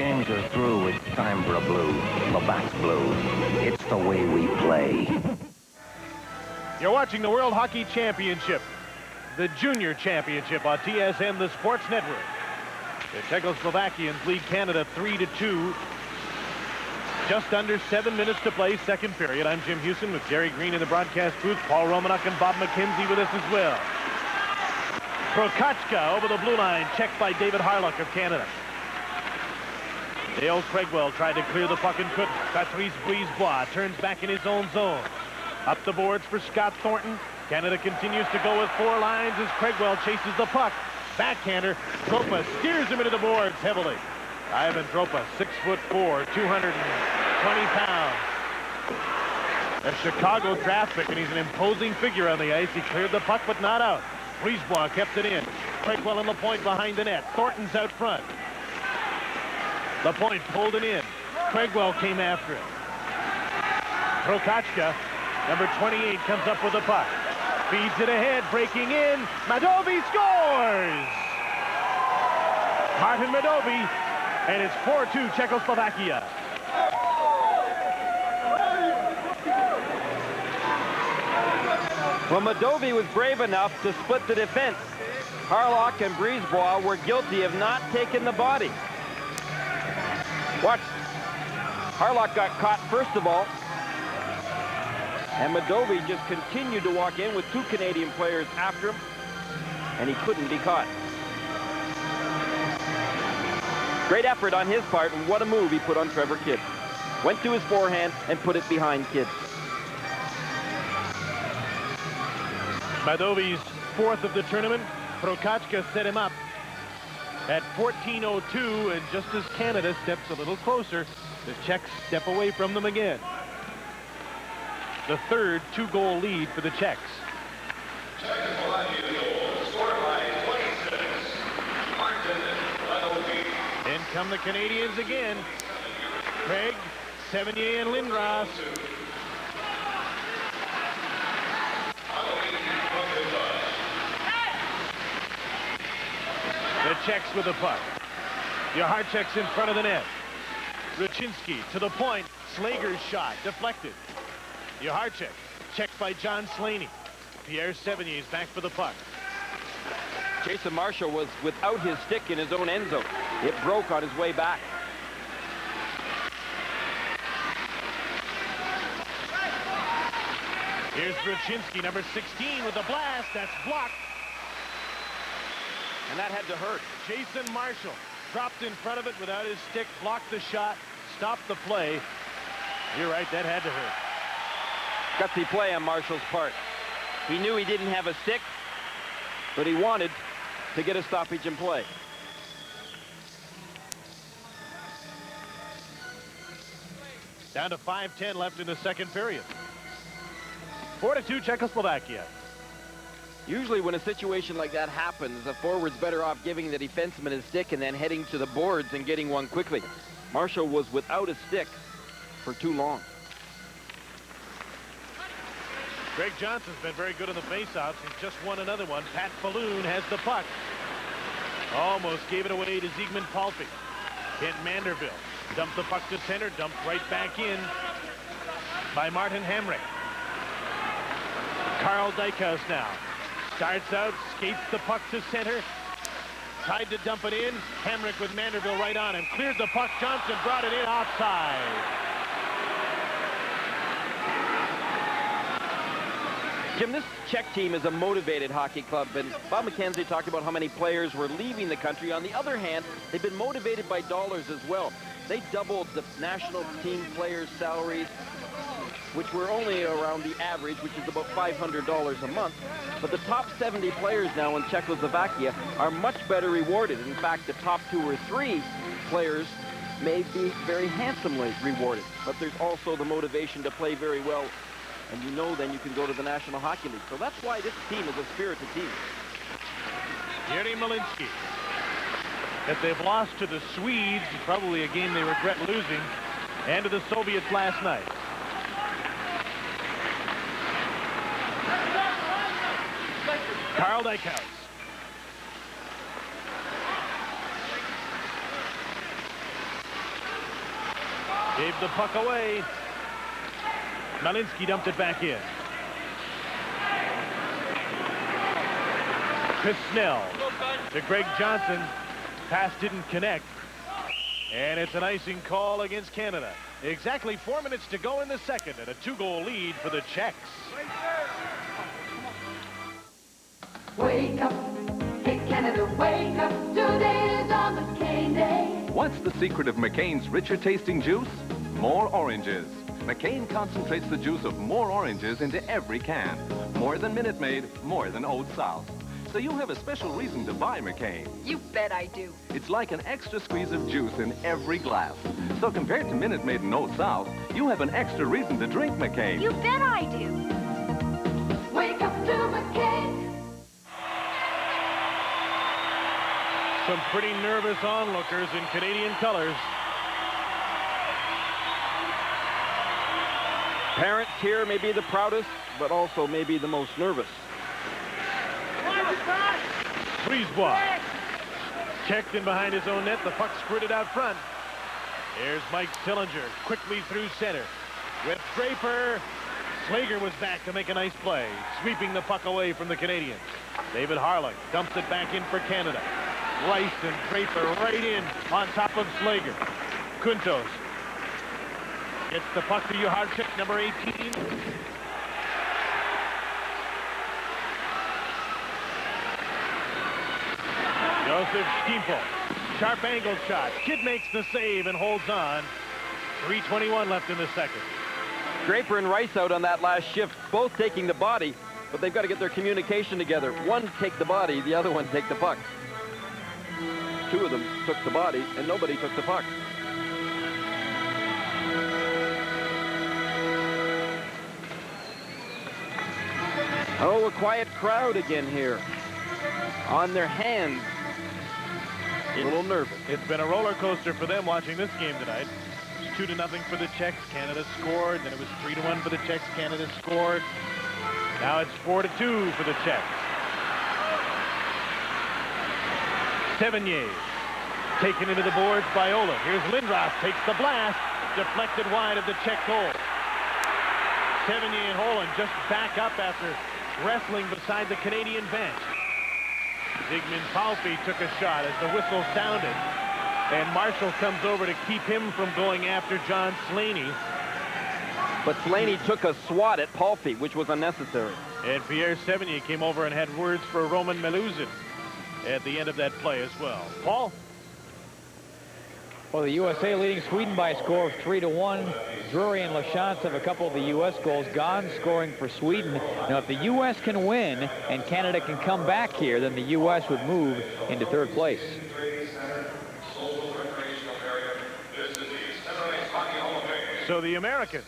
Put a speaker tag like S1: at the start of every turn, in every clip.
S1: games are through, it's time for a blue. The bats blue. It's the way we play.
S2: You're watching the World Hockey Championship, the Junior Championship on TSN, the Sports Network. The Czechoslovakians lead Canada 3-2. Just under 7 minutes to play, second period. I'm Jim Houston with Gary Green in the broadcast booth. Paul Romanuk and Bob McKenzie with us as well. Prokachka over the blue line, checked by David Harlock of Canada. Dale Craigwell tried to clear the puck and couldn't. Patrice Brisebois turns back in his own zone. Up the boards for Scott Thornton. Canada continues to go with four lines as Craigwell chases the puck. Backhander. Dropa steers him into the boards heavily. Ivan Dropa, 6'4", 220 pounds. A Chicago draft pick, and he's an imposing figure on the ice. He cleared the puck, but not out. Brisebois kept it in. Craigwell on the point behind the net. Thornton's out front. The point pulled it in. Craigwell came after it. Prokachka, number 28, comes up with the puck. Feeds it ahead, breaking in. Madovi scores! Martin Madovi, and it's 4-2 Czechoslovakia.
S3: Well, Madovi was brave enough to split the defense. Harlock and Brisebois were guilty of not taking the body. Watch. Harlock got caught first of all. And Madovi just continued to walk in with two Canadian players after him. And he couldn't be caught. Great effort on his part, and what a move he put on Trevor Kidd. Went to his forehand and put it behind Kidd.
S2: Madovi's fourth of the tournament. Prokachka set him up at 14:02, and just as Canada steps a little closer, the Czechs step away from them again. The third two-goal lead for the Czechs. In come the Canadians again. Craig, Sevigny, and Lindros. The Czechs with the puck. Joharczyk's in front of the net. Ruchinski to the point. Slager's shot deflected. Joharczyk checked by John Slaney. Pierre Sevigny is back for the puck.
S3: Jason Marshall was without his stick in his own end zone. It broke on his way back.
S2: Here's Ruchinski, number 16, with a blast. That's blocked.
S3: And that had to hurt.
S2: Jason Marshall dropped in front of it without his stick, blocked the shot, stopped the play. You're right, that had to hurt.
S3: Gutsy play on Marshall's part. He knew he didn't have a stick, but he wanted to get a stoppage in play.
S2: Down to 5:10 left in the second period. 4-2 Czechoslovakia.
S3: Usually when a situation like that happens, the forward's better off giving the defenseman his stick and then heading to the boards and getting one quickly. Marshall was without a stick for too long.
S2: Greg Johnson's been very good in the faceoffs. He's just won another one. Pat Falloon has the puck. Almost gave it away to Ziegman Palffy. Kent Manderville dumped the puck to center, dumped right back in by Martin Hamrick. Carl Dykhouse now starts out, skates the puck to center, tried to dump it in. Hamrick with Manderville right on him, cleared the puck. Johnson brought it in offside.
S3: Jim, this Czech team is a motivated hockey club, and Bob McKenzie talked about how many players were leaving the country. On the other hand, they've been motivated by dollars as well. They doubled the national team players' salaries, which were only around the average, which is about $500 a month. But the top 70 players now in Czechoslovakia are much better rewarded. In fact, the top 2 or 3 players may be very handsomely rewarded. But there's also the motivation to play very well. And you know then you can go to the National Hockey League. So that's why this team is a spirited team.
S2: Yuri Malinsky. If they've lost to the Swedes, probably a game they regret losing, and to the Soviets last night. Carl Dykhouse. Gave the puck away. Malinsky dumped it back in. Chris Snell to Greg Johnson. Pass didn't connect. And it's an icing call against Canada. Exactly 4 minutes to go in the second, and a 2-goal lead for the Czechs.
S4: Wake up, hey Canada, wake up, today's on McCain Day.
S5: What's the secret of McCain's richer tasting juice? More oranges. McCain concentrates the juice of more oranges into every can. More than Minute Maid, more than Old South. So you have a special reason to buy McCain.
S6: You bet I do.
S5: It's like an extra squeeze of juice in every glass. So compared to Minute Maid and Old South, you have an extra reason to drink McCain.
S6: You bet I do.
S4: Wake up to McCain.
S2: Some pretty nervous onlookers in Canadian colors.
S3: Parents here may be the proudest, but also may be the most nervous.
S2: Brisebois checked in behind his own net. The puck squirted out front. Here's Mike Sillinger quickly through center with Draper. Slager was back to make a nice play, sweeping the puck away from the Canadians. David Harlock dumps it back in for Canada. Rice and Draper right in on top of Slager. Kuntos gets the puck to Uharchik, number 18. Joseph Stiefel, sharp angle shot. Kidd makes the save and holds on. 3:21 left in the second.
S3: Draper and Rice out on that last shift, both taking the body, but they've got to get their communication together. One take the body, the other one take the puck. Two of them took the body, and nobody took the puck. Oh, a quiet crowd again here. On their hands. A little nervous.
S2: It's been a roller coaster for them watching this game tonight. It's 2-0 for the Czechs. Canada scored. Then it was 3-1 for the Czechs. Canada scored. Now it's 4-2 for the Czechs. Sevigny taken into the boards by Ola. Here's Lindros, takes the blast, deflected wide of the Czech goal. Sevigny and Holland just back up after wrestling beside the Canadian bench. Zygmunt Palffy took a shot as the whistle sounded, and Marshall comes over to keep him from going after John Slaney.
S3: But Slaney took a swat at Palffy, which was unnecessary.
S2: And Pierre Sevigny came over and had words for Roman Meluzin at the end of that play as well. Paul?
S7: Well, the USA leading Sweden by a score of 3-1. Drury and LaChance have a couple of the U.S. goals gone, scoring for Sweden. Now, if the U.S. can win and Canada can come back here, then the U.S. would move into third place.
S2: So the Americans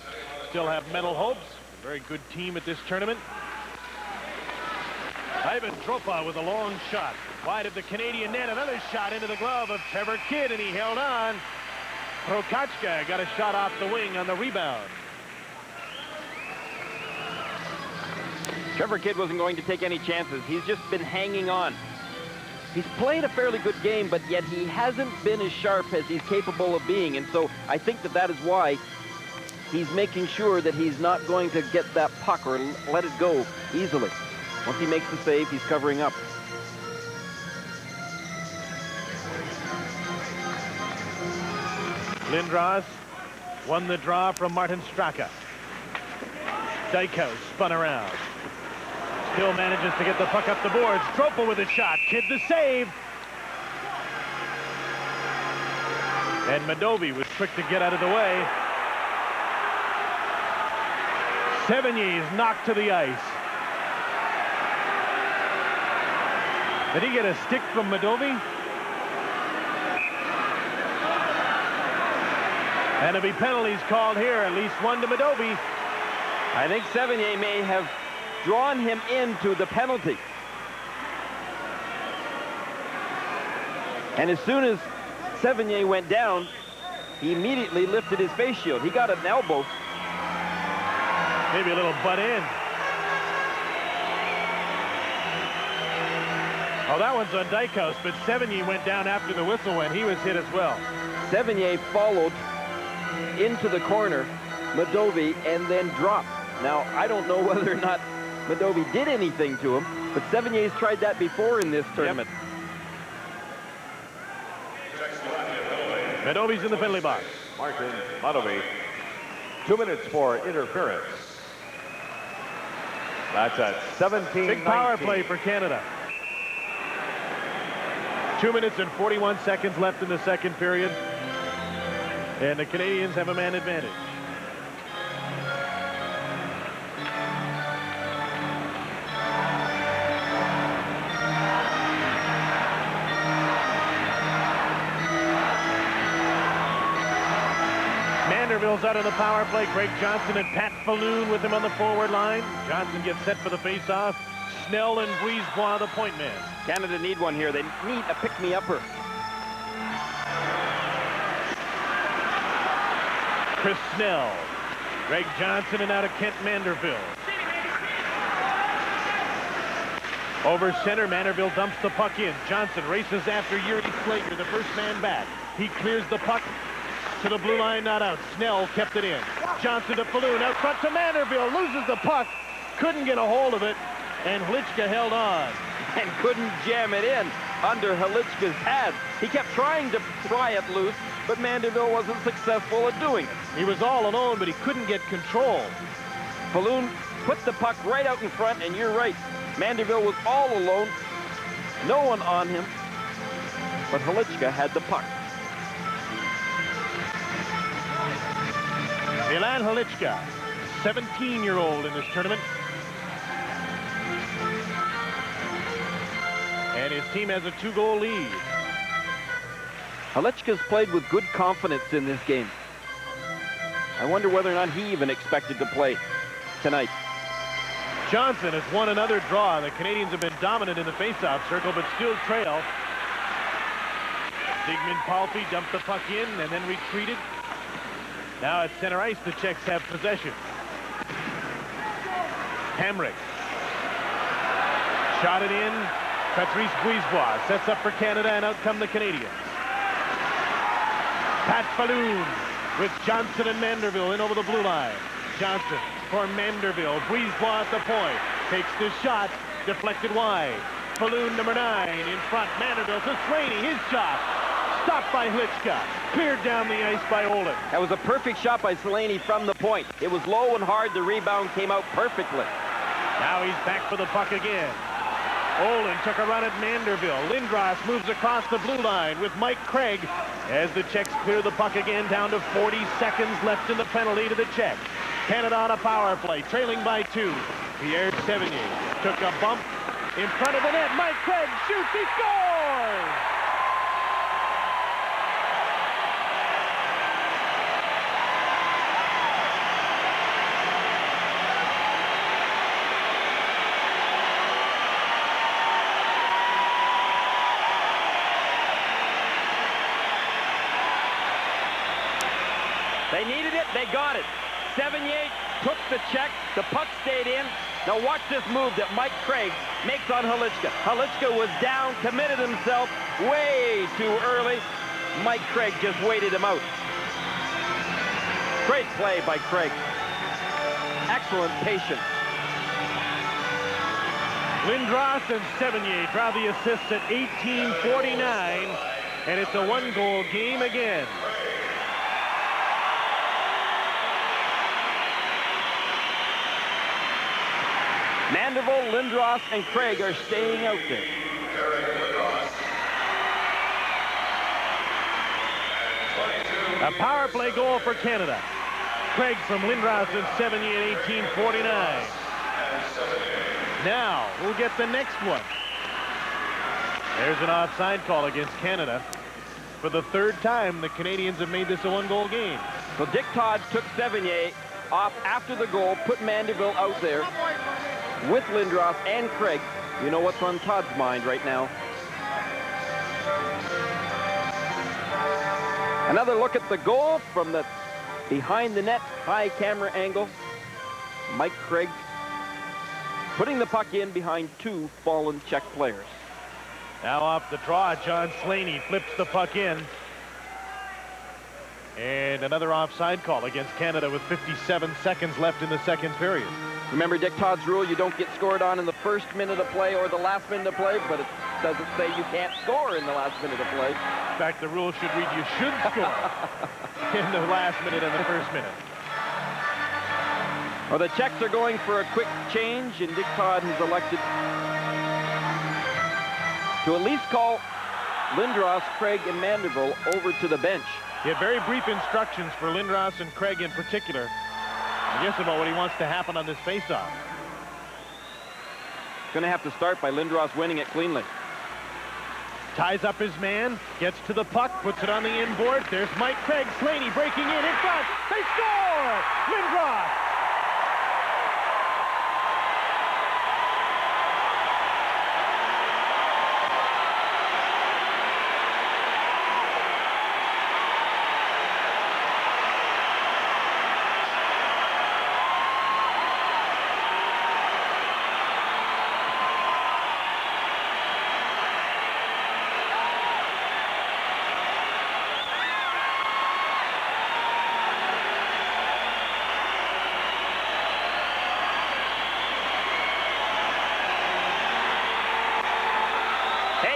S2: still have medal hopes. A very good team at this tournament. Ivan Tropa with a long shot. Wide of the Canadian net, another shot into the glove of Trevor Kidd, and he held on. Prokachka got a shot off the wing on the rebound.
S3: Trevor Kidd wasn't going to take any chances. He's just been hanging on. He's played a fairly good game, but yet he hasn't been as sharp as he's capable of being, and so I think that is why he's making sure that he's not going to get that puck or let it go easily. Once he makes the save, he's covering up.
S2: Lindros won the draw from Martin Straka. Dykhouse spun around. Still manages to get the puck up the boards. Tropa with a shot. Kidd the save. And Madovi was quick to get out of the way. Sevigny is knocked to the ice. Did he get a stick from Madovi? And there'll be penalties called here, at least one to Madovi.
S3: I think Sevigny may have drawn him into the penalty. And as soon as Sevigny went down, he immediately lifted his face shield. He got an elbow.
S2: Maybe a little butt in. Oh, that one's on Dykhouse, but Sevigny went down after the whistle went. He was hit as well.
S3: Sevigny followed into the corner, Moldova, and then dropped. Now, I don't know whether or not Moldova did anything to him, but Severnier's tried that before in this tournament.
S2: Moldova's in the penalty box.
S8: Martin Moldova, 2 minutes for interference. That's at 17-19.
S2: Big power play for Canada. 2 minutes and 41 seconds left in the second period. And the Canadians have a man advantage. Manderville's out of the power play. Craig Johnson and Pat Falloon with him on the forward line. Johnson gets set for the face-off. Snell and Brisebois the point men.
S3: Canada need one here. They need a pick-me-upper.
S2: Chris Snell, Greg Johnson, and out of Kent Manderville. Over center, Manderville dumps the puck in. Johnson races after Yuri Slager, the first man back. He clears the puck to the blue line, not out. Snell kept it in. Johnson to Falloon, out front to Manderville, loses the puck, couldn't get a hold of it, and Hlichka held on.
S3: And couldn't jam it in under Hlichka's pad. He kept trying to pry it loose, but Manderville wasn't successful at doing it.
S2: He was all alone, but he couldn't get control.
S3: Falloon put the puck right out in front, and you're right. Manderville was all alone. No one on him, but Hlichka had the puck.
S2: Milan Hlichka, 17-year-old in this tournament. And his team has a 2-goal lead.
S3: Hlichka's played with good confidence in this game. I wonder whether or not he even expected to play tonight.
S2: Johnson has won another draw. The Canadians have been dominant in the faceoff circle, but still trail. Zygmunt Palffy dumped the puck in and then retreated. Now at center ice, the Czechs have possession. Hamrick. Shot it in. Patrice Brisebois sets up for Canada, and out come the Canadians. Pat Falloon with Johnson and Manderville in over the blue line. Johnson for Manderville. Brisebois at the point. Takes the shot. Deflected wide. Falloon, number 9, in front. Manderville to Slaney. His shot. Stopped by Hlichka. Cleared down the ice by Olin.
S3: That was a perfect shot by Slaney from the point. It was low and hard. The rebound came out perfectly.
S2: Now he's back for the puck again. Olin took a run at Manderville. Lindros moves across the blue line with Mike Craig as the Czechs clear the puck again, down to 40 seconds left in the penalty to the Czechs. Canada on a power play, trailing by 2. Pierre Sevigny took a bump in front of the net. Mike Craig shoots, he scores!
S3: They needed it, they got it. 78 took the check, the puck stayed in. Now watch this move that Mike Craig makes on Hlichka. Hlichka was down, committed himself way too early. Mike Craig just waited him out. Great play by Craig. Excellent patience.
S2: Lindros and Sevigny draw the assists at 18:49, and it's a 1-goal game again.
S3: Manderville, Lindros, and Craig are staying out there.
S2: A power play goal for Canada. Craig from Lindros and Sevigny at 18:49. Now we'll get the next one. There's an offside call against Canada. For the 3rd time, the Canadians have made this a 1-goal game.
S3: So Dick Todd took Sevigny off after the goal, put Manderville out there with Lindros and Craig. You know what's on Todd's mind right now. Another look at the goal from the behind the net, high camera angle. Mike Craig putting the puck in behind 2 fallen Czech players.
S2: Now off the draw, John Slaney flips the puck in. And another offside call against Canada with 57 seconds left in the second period.
S3: Remember Dick Todd's rule, you don't get scored on in the first minute of play or the last minute of play, but it doesn't say you can't score in the last minute of play.
S2: In fact, the rule should read you should score in the last minute and the first minute.
S3: Well, the Czechs are going for a quick change, and Dick Todd has elected to at least call Lindros, Craig, and Manderville over to the bench.
S2: He had very brief instructions for Lindros and Craig in particular. I guess about what he wants to happen on this faceoff.
S3: Going to have to start by Lindros winning it cleanly.
S2: Ties up his man, gets to the puck, puts it on the inboard. There's Mike Craig, Slaney breaking in front. They score! Lindros!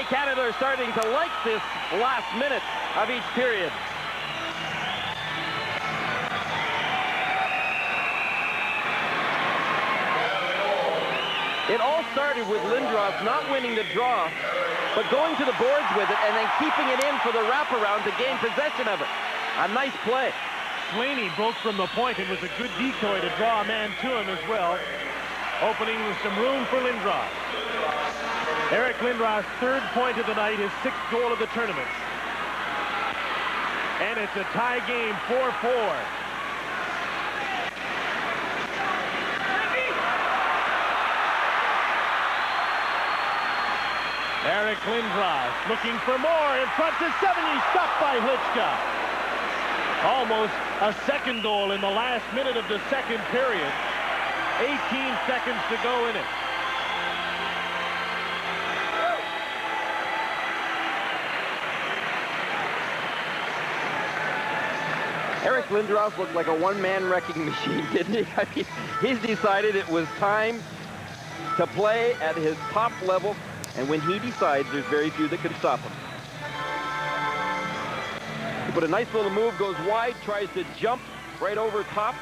S3: Canada are starting to like this last minute of each period. It all started with Lindros not winning the draw, but going to the boards with it and then keeping it in for the wraparound to gain possession of it. A nice play.
S2: Slaney broke from the point and was a good decoy to draw a man to him as well, opening with some room for Lindros. Eric Lindros' third point of the night, his sixth goal of the tournament. And it's a tie game, 4-4. Eric Lindros looking for more in front to 70, stopped by Hlitschka. Almost a second goal in the last minute of the second period. 18 seconds to go in it.
S3: Eric Lindros looked like a one-man wrecking machine, didn't he? I mean, he's decided it was time to play at his top level, and when he decides, there's very few that can stop him. But a nice little move, goes wide, tries to jump right over top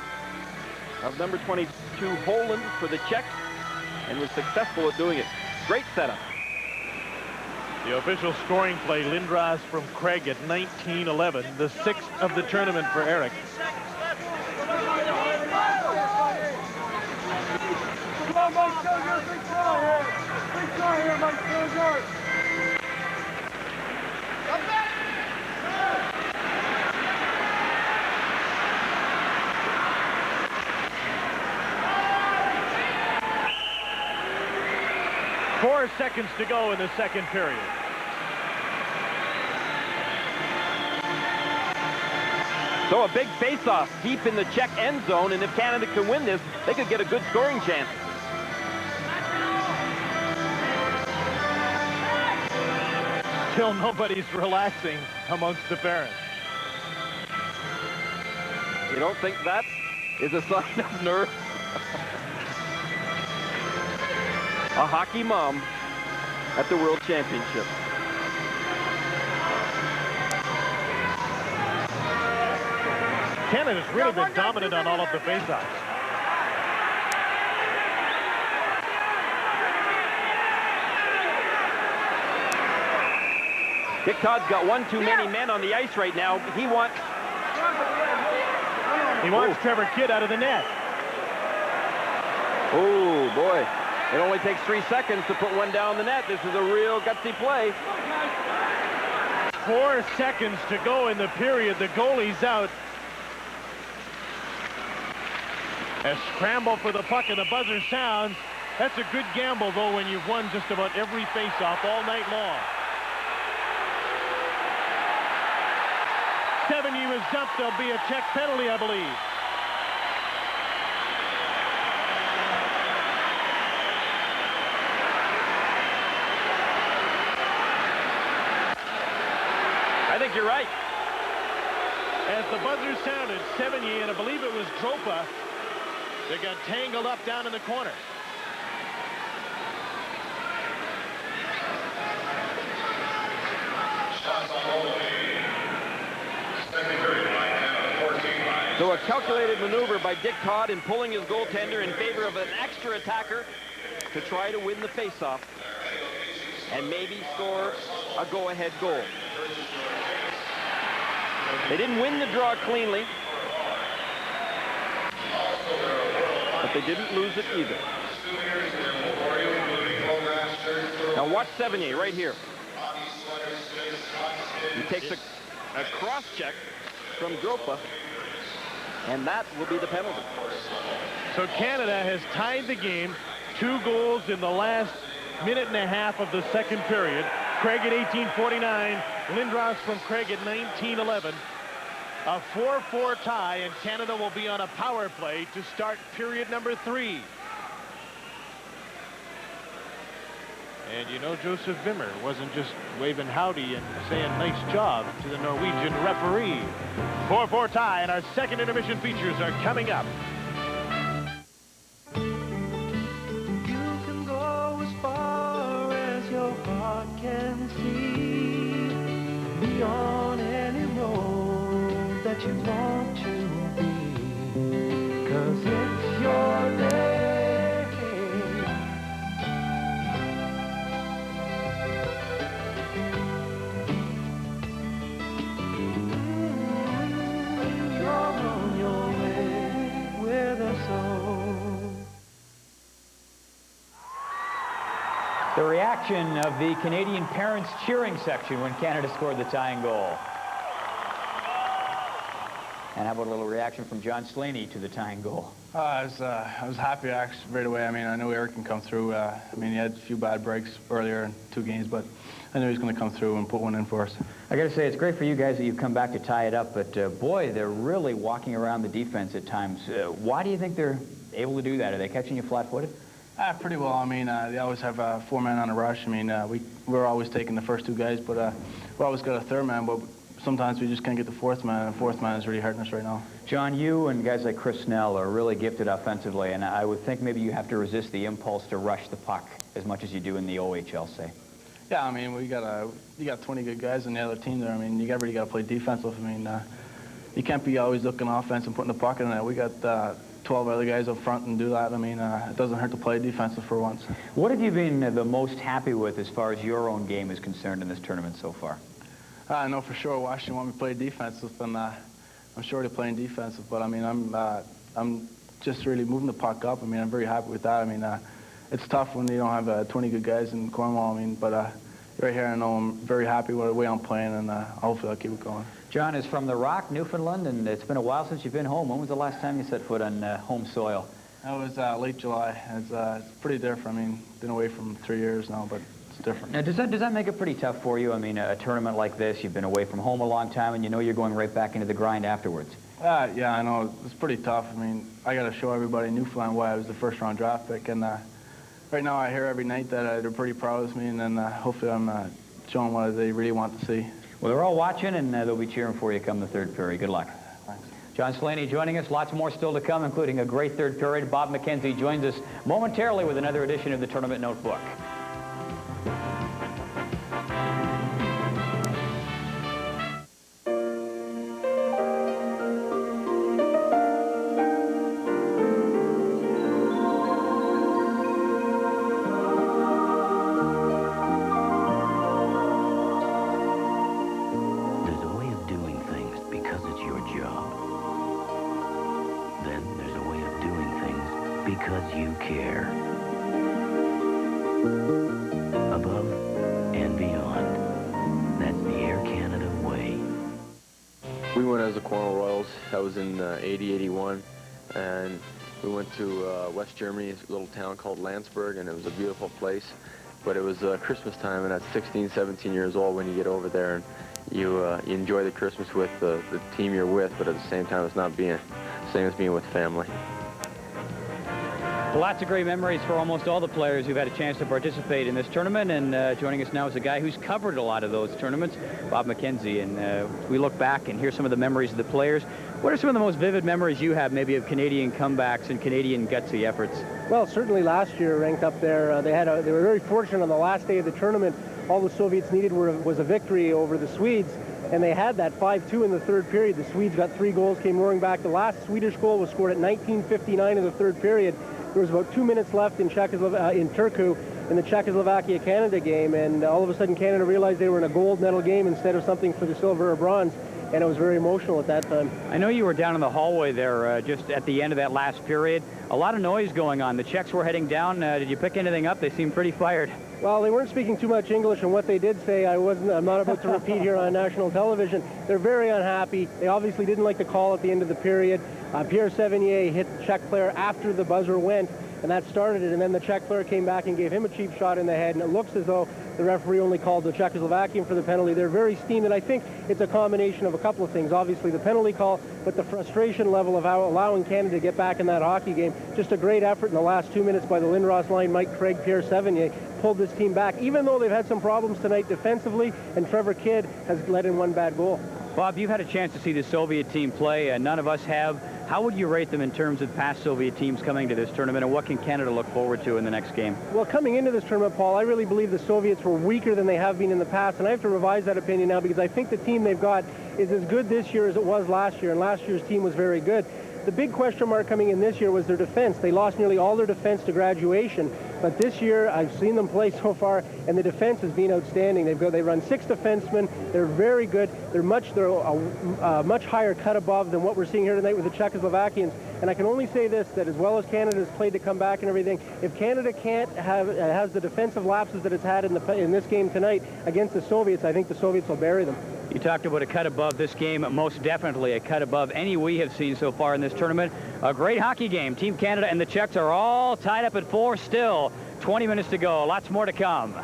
S3: of number 22, Holland, for the Czechs, and was successful at doing it. Great setup.
S2: The official scoring play, Lindros from Craig at 19-11, the sixth of the tournament for Eric.
S9: Come on, Mike Silver, big try here. Big try here, Mike Silver. Come back.
S2: 4 seconds to go in the second period.
S3: So a big face-off deep in the Czech end zone, and if Canada can win this, they could get a good scoring chance.
S2: Still nobody's relaxing amongst the parents.
S3: You don't think that is a sign of nerve? A hockey mom at the World Championship.
S2: Canada's really been dominant on all of the faceoffs.
S3: Dick Todd's got one too many men on the ice right now. He wants
S2: Trevor Kidd out of the net.
S3: Oh, boy. It only takes 3 seconds to put one down the net. This is a real gutsy play.
S2: 4 seconds to go in the period. The goalie's out. A scramble for the puck, and the buzzer sounds. That's a good gamble, though, when you've won just about every faceoff all night long. 70 was jumped. There'll be a Czech penalty, I believe.
S3: I think you're right.
S2: As as the buzzer sounded, Sevigny, and I believe it was Dropa, they got tangled up down in the corner.
S3: So a calculated maneuver by Dick Todd in pulling his goaltender in favor of an extra attacker to try to win the faceoff and maybe score a go-ahead goal. They didn't win the draw cleanly, but they didn't lose it either. Now watch Sevigny right here. He takes a cross check from Dropa, and that will be the penalty.
S2: So Canada has tied the game, 2 goals in the last minute and a half of the second period. Craig at 18:49, Lindros from Craig at 19:11. A 4-4 tie, and Canada will be on a power play to start period number 3. And you know, Joseph Wimmer wasn't just waving howdy and saying nice job to the Norwegian referee. 4-4 tie, and our second intermission features are coming up.
S10: You can go as far as your heart can see, beyond any road that you want to be, 'cause it's your day.
S7: The reaction of the Canadian parents cheering section when Canada scored the tying goal. And how about a little reaction from John Slaney to the tying goal?
S11: I was happy actually right away. I mean, I knew Eric can come through. I mean, he had a few bad breaks earlier in 2 games, but I knew he was going to come through and put one in for us.
S7: I got to say, it's great for you guys that you've come back to tie it up, but boy, they're really walking around the defense at times. Why do you think they're able to do that? Are they catching you flat-footed?
S11: Pretty well. I mean, they always have 4 men on a rush. I mean, we're always taking the first 2 guys, but we always got a 3rd man, but sometimes we just can't get the 4th man, and the 4th man is really hurting us right now.
S7: John, you and guys like Chris Snell are really gifted offensively, and I would think maybe you have to resist the impulse to rush the puck as much as you do in the OHL, say.
S11: Yeah, I mean, you got 20 good guys on the other team there. I mean, you really got to play defensive. I mean, you can't be always looking offense and putting the puck in there. We got 12 other guys up front and do that. I mean, it doesn't hurt to play defensive for once.
S7: What have you been the most happy with as far as your own game is concerned in this tournament so far?
S11: I know for sure Washington want me to play defensive, and I'm sure they're playing defensive, but I mean, I'm just really moving the puck up. I mean, I'm very happy with that. I mean, it's tough when you don't have 20 good guys in Cornwall. I mean, but right here, I know I'm very happy with the way I'm playing, and hopefully I'll keep it going.
S7: John is from the Rock, Newfoundland, and it's been a while since you've been home. When was the last time you set foot on home soil?
S11: That was late July. It's pretty different. I mean, been away from 3 years now, but it's different.
S7: Now, does that make it pretty tough for you? I mean, a tournament like this, you've been away from home a long time, and you know you're going right back into the grind afterwards.
S11: Yeah, I know. It's pretty tough. I mean, I got to show everybody in Newfoundland why I was the first-round draft pick, and right now I hear every night that they're pretty proud of me, and then hopefully I'm showing what they really want to see.
S7: Well, they're all watching, and they'll be cheering for you come the 3rd period. Good luck.
S11: Thanks.
S7: John Slaney joining us. Lots more still to come, including a great 3rd period. Bob McKenzie joins us momentarily with another edition of the Tournament Notebook.
S1: Because you care. Above and beyond. That's the Air Canada way.
S12: We went as the Cornwall Royals. That was in 80-81. And we went to West Germany, a little town called Landsberg, and it was a beautiful place. But it was Christmas time, and at 16, 17 years old, when you get over there and you enjoy the Christmas with the team you're with, but at the same time, it's not being the same as being with family.
S7: Lots of great memories for almost all the players who've had a chance to participate in this tournament, and joining us now is a guy who's covered a lot of those tournaments, Bob McKenzie. And we look back and hear some of the memories of the players. What are some of the most vivid memories you have, maybe, of Canadian comebacks and Canadian gutsy efforts?
S13: Well, certainly last year ranked up there. They were very fortunate on the last day of the tournament. All the Soviets needed was a victory over the Swedes, and they had that 5-2 in the third period. The Swedes got 3 goals, came roaring back. The last Swedish goal was scored at 19:59 in the third period. There was about 2 minutes left in Turku in the Czechoslovakia-Canada game, and all of a sudden Canada realized they were in a gold medal game instead of something for the silver or bronze, and it was very emotional at that time.
S7: I know you were down in the hallway there just at the end of that last period. A lot of noise going on. The Czechs were heading down. Did you pick anything up? They seemed pretty fired.
S13: Well, they weren't speaking too much English, and what they did say, I'm not about to repeat here on national television. They're very unhappy. They obviously didn't like the call at the end of the period. Pierre Sevigny hit the Czech player after the buzzer went, and that started it, and then the Czech player came back and gave him a cheap shot in the head, and it looks as though the referee only called the Czechoslovakian for the penalty. They're very steamed, and I think it's a combination of a couple of things. Obviously the penalty call, but the frustration level of allowing Canada to get back in that hockey game. Just a great effort in the last 2 minutes by the Lindros line, Mike Craig, Pierre Sevigny, pulled this team back, even though they've had some problems tonight defensively, and Trevor Kidd has let in 1 bad goal.
S7: Bob, you've had a chance to see the Soviet team play. None of us have. How would you rate them in terms of past Soviet teams coming to this tournament, and what can Canada look forward to in the next game?
S13: Well, coming into this tournament, Paul, I really believe the Soviets were weaker than they have been in the past, and I have to revise that opinion now because I think the team they've got is as good this year as it was last year, and last year's team was very good. The big question mark coming in this year was their defense. They lost nearly all their defense to graduation, but this year I've seen them play so far, and the defense has been outstanding. They run 6 defensemen. They're very good. They're a much higher cut above than what we're seeing here tonight with the Czechoslovakians. And I can only say this, that as well as Canada's played to come back and everything, if Canada can't has the defensive lapses that it's had in this game tonight against the Soviets, I think the Soviets will bury them.
S7: You talked about a cut above this game, most definitely a cut above any we have seen so far in this tournament. A great hockey game. Team Canada and the Czechs are all tied up at 4 still. 20 minutes to go. Lots more to come.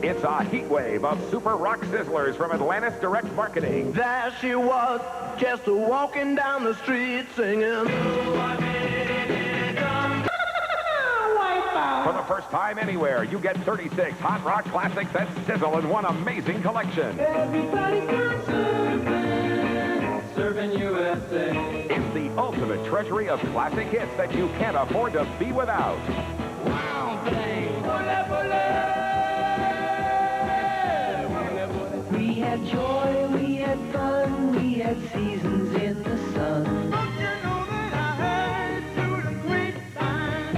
S8: It's a heat wave of Super Rock Sizzlers from Atlantis Direct Marketing.
S10: There she was, just walking down the street singing.
S8: For the first time anywhere, you get 36 hot rock classics that sizzle in one amazing collection.
S10: Everybody's got Surfing USA.
S8: It's the ultimate treasury of classic hits that you can't afford to be without.
S10: Wow, bang. We had joy, we had fun, we had seasons in the sun. Don't you know that I heard through the grapevine?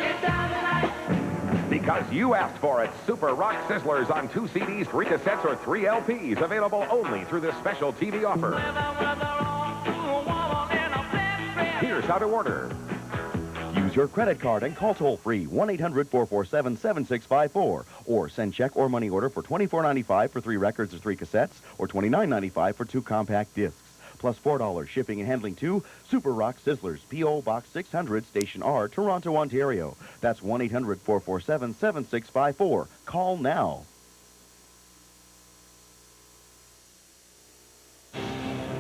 S10: Get down tonight.
S8: Because you asked for it, Super Rock Sizzlers on 2 CDs, 3 cassettes, or 3 LPs, available only through this special TV offer. Here's how to order.
S14: Use your credit card and call toll-free 1-800-447-7654 or send check or money order for $24.95 for 3 records or 3 cassettes or $29.95 for 2 compact discs, plus $4 shipping and handling to Super Rock Sizzlers, P.O. Box 600, Station R, Toronto, Ontario. That's 1-800-447-7654. Call now.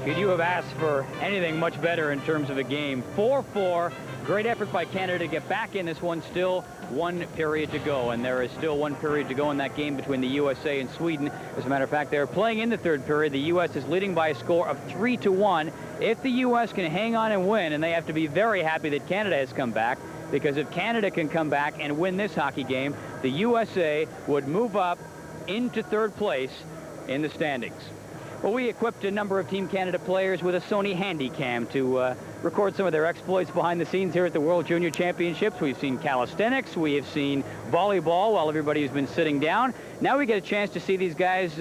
S7: Could you have asked for anything much better in terms of a game? 4-4. Great effort by Canada to get back in this one. Still 1 period to go, and there is still 1 period to go in that game between the USA and Sweden. As a matter of fact, they're playing in the 3rd period. The U.S. is leading by a score of 3-1. If the U.S. can hang on and win, and they have to be very happy that Canada has come back, because if Canada can come back and win this hockey game, the USA would move up into 3rd place in the standings. Well, we equipped a number of Team Canada players with a Sony Handycam to record some of their exploits behind the scenes here at the World Junior Championships. We've seen calisthenics, we have seen volleyball while everybody has been sitting down. Now we get a chance to see these guys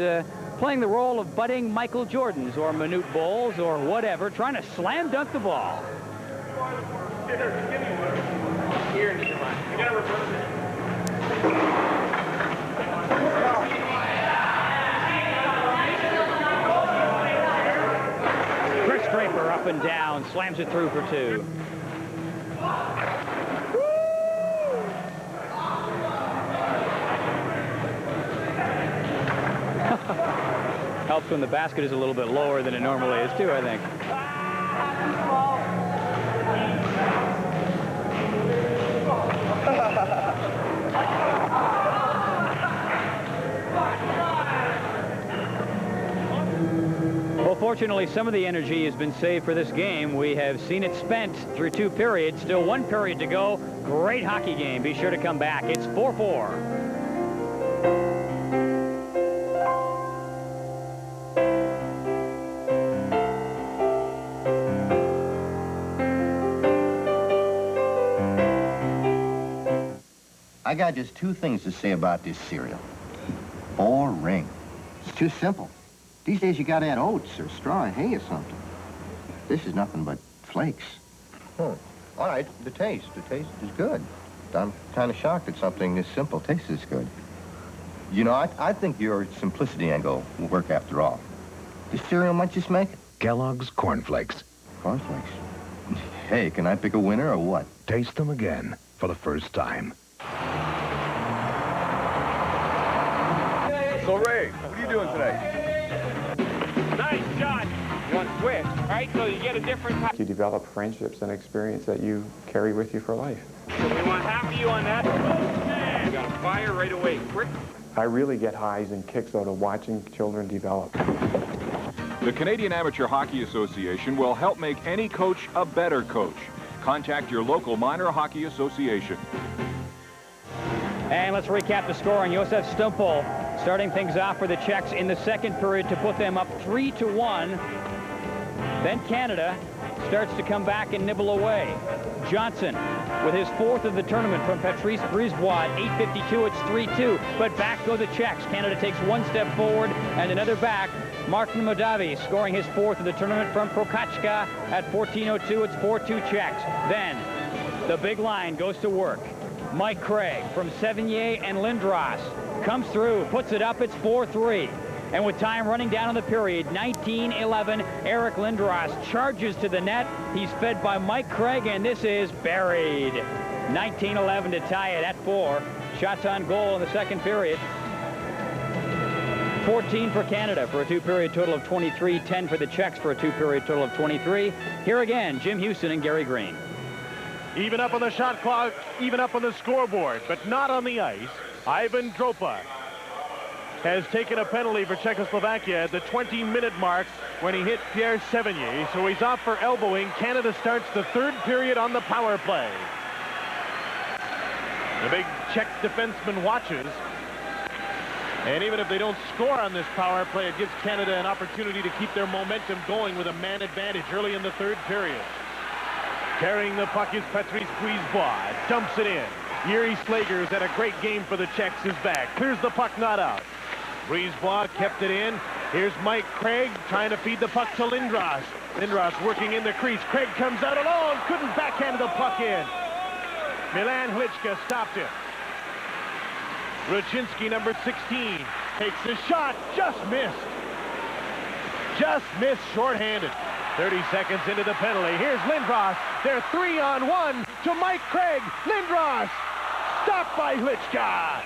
S7: playing the role of budding Michael Jordans or Manute Bowles or whatever, trying to slam dunk the ball.
S9: Here, you gotta reverse it.
S7: Draper up and down, slams it through for 2. Helps when the basket is a little bit lower than it normally is, too, I think. Well, fortunately, some of the energy has been saved for this game. We have seen it spent through 2 periods. Still 1 period to go. Great hockey game. Be sure to come back. It's 4-4.
S15: I got just 2 things to say about this cereal. Boring. It's too simple. These days you gotta add oats or straw and hay or something. This is nothing but flakes. All right, the taste is good. I'm kind of shocked that something this simple tastes this good. You know, I think your simplicity angle will work after all. This cereal might just make it.
S16: Kellogg's Corn Flakes.
S15: Corn Flakes? Hey, can I pick a winner or what?
S16: Taste them again for the first time.
S17: So, Ray, what are you doing today?
S18: Nice shot. You want to switch, right? So you get a different type.
S19: You develop friendships and experience that you carry with you for life.
S18: So we want half of you on that. You got to fire right away, quick.
S19: I really get highs and kicks out of watching children develop.
S8: The Canadian Amateur Hockey Association will help make any coach a better coach. Contact your local minor hockey association.
S7: And let's recap the scoring. Josef Stumpel starting things off for the Czechs in the second period to put them up 3-1. Then Canada starts to come back and nibble away. Johnson with his 4th of the tournament from Patrice Brisebois at 8:52. It's 3-2. But back go the Czechs. Canada takes 1 step forward and another back. Martin Modavi scoring his 4th of the tournament from Prokachka at 14:02. It's 4-2 Czechs. Then the big line goes to work. Mike Craig from Sevigny and Lindros comes through, puts it up. It's 4-3. And with time running down on the period, 19-11, Eric Lindros charges to the net. He's fed by Mike Craig, and this is buried. 19-11 to tie it at 4. Shots on goal in the second period. 14 for Canada for a 2-period total of 23. 10 for the Czechs for a 2-period total of 23. Here again, Jim Houston and Gary Green.
S2: Even up on the shot clock, even up on the scoreboard, but not on the ice. Ivan Dropa has taken a penalty for Czechoslovakia at the 20-minute mark when he hit Pierre Sevigny, so he's off for elbowing. Canada starts the 3rd period on the power play. The big Czech defenseman watches, and even if they don't score on this power play, it gives Canada an opportunity to keep their momentum going with a man advantage early in the 3rd period. Carrying the puck is Patrice Brisebois. Dumps it in. Yuri Slager, who's had a great game for the Czechs, is back. Clears the puck, not out. Brisebois kept it in. Here's Mike Craig trying to feed the puck to Lindros. Lindros working in the crease. Craig comes out alone. Couldn't backhand the puck in. Milan Hlička stopped it. Ruchinski, number 16, takes a shot. Just missed. Just missed shorthanded. 30 seconds into the penalty. Here's Lindros. They're 3-on-1 to Mike Craig. Lindros stopped by Hlička.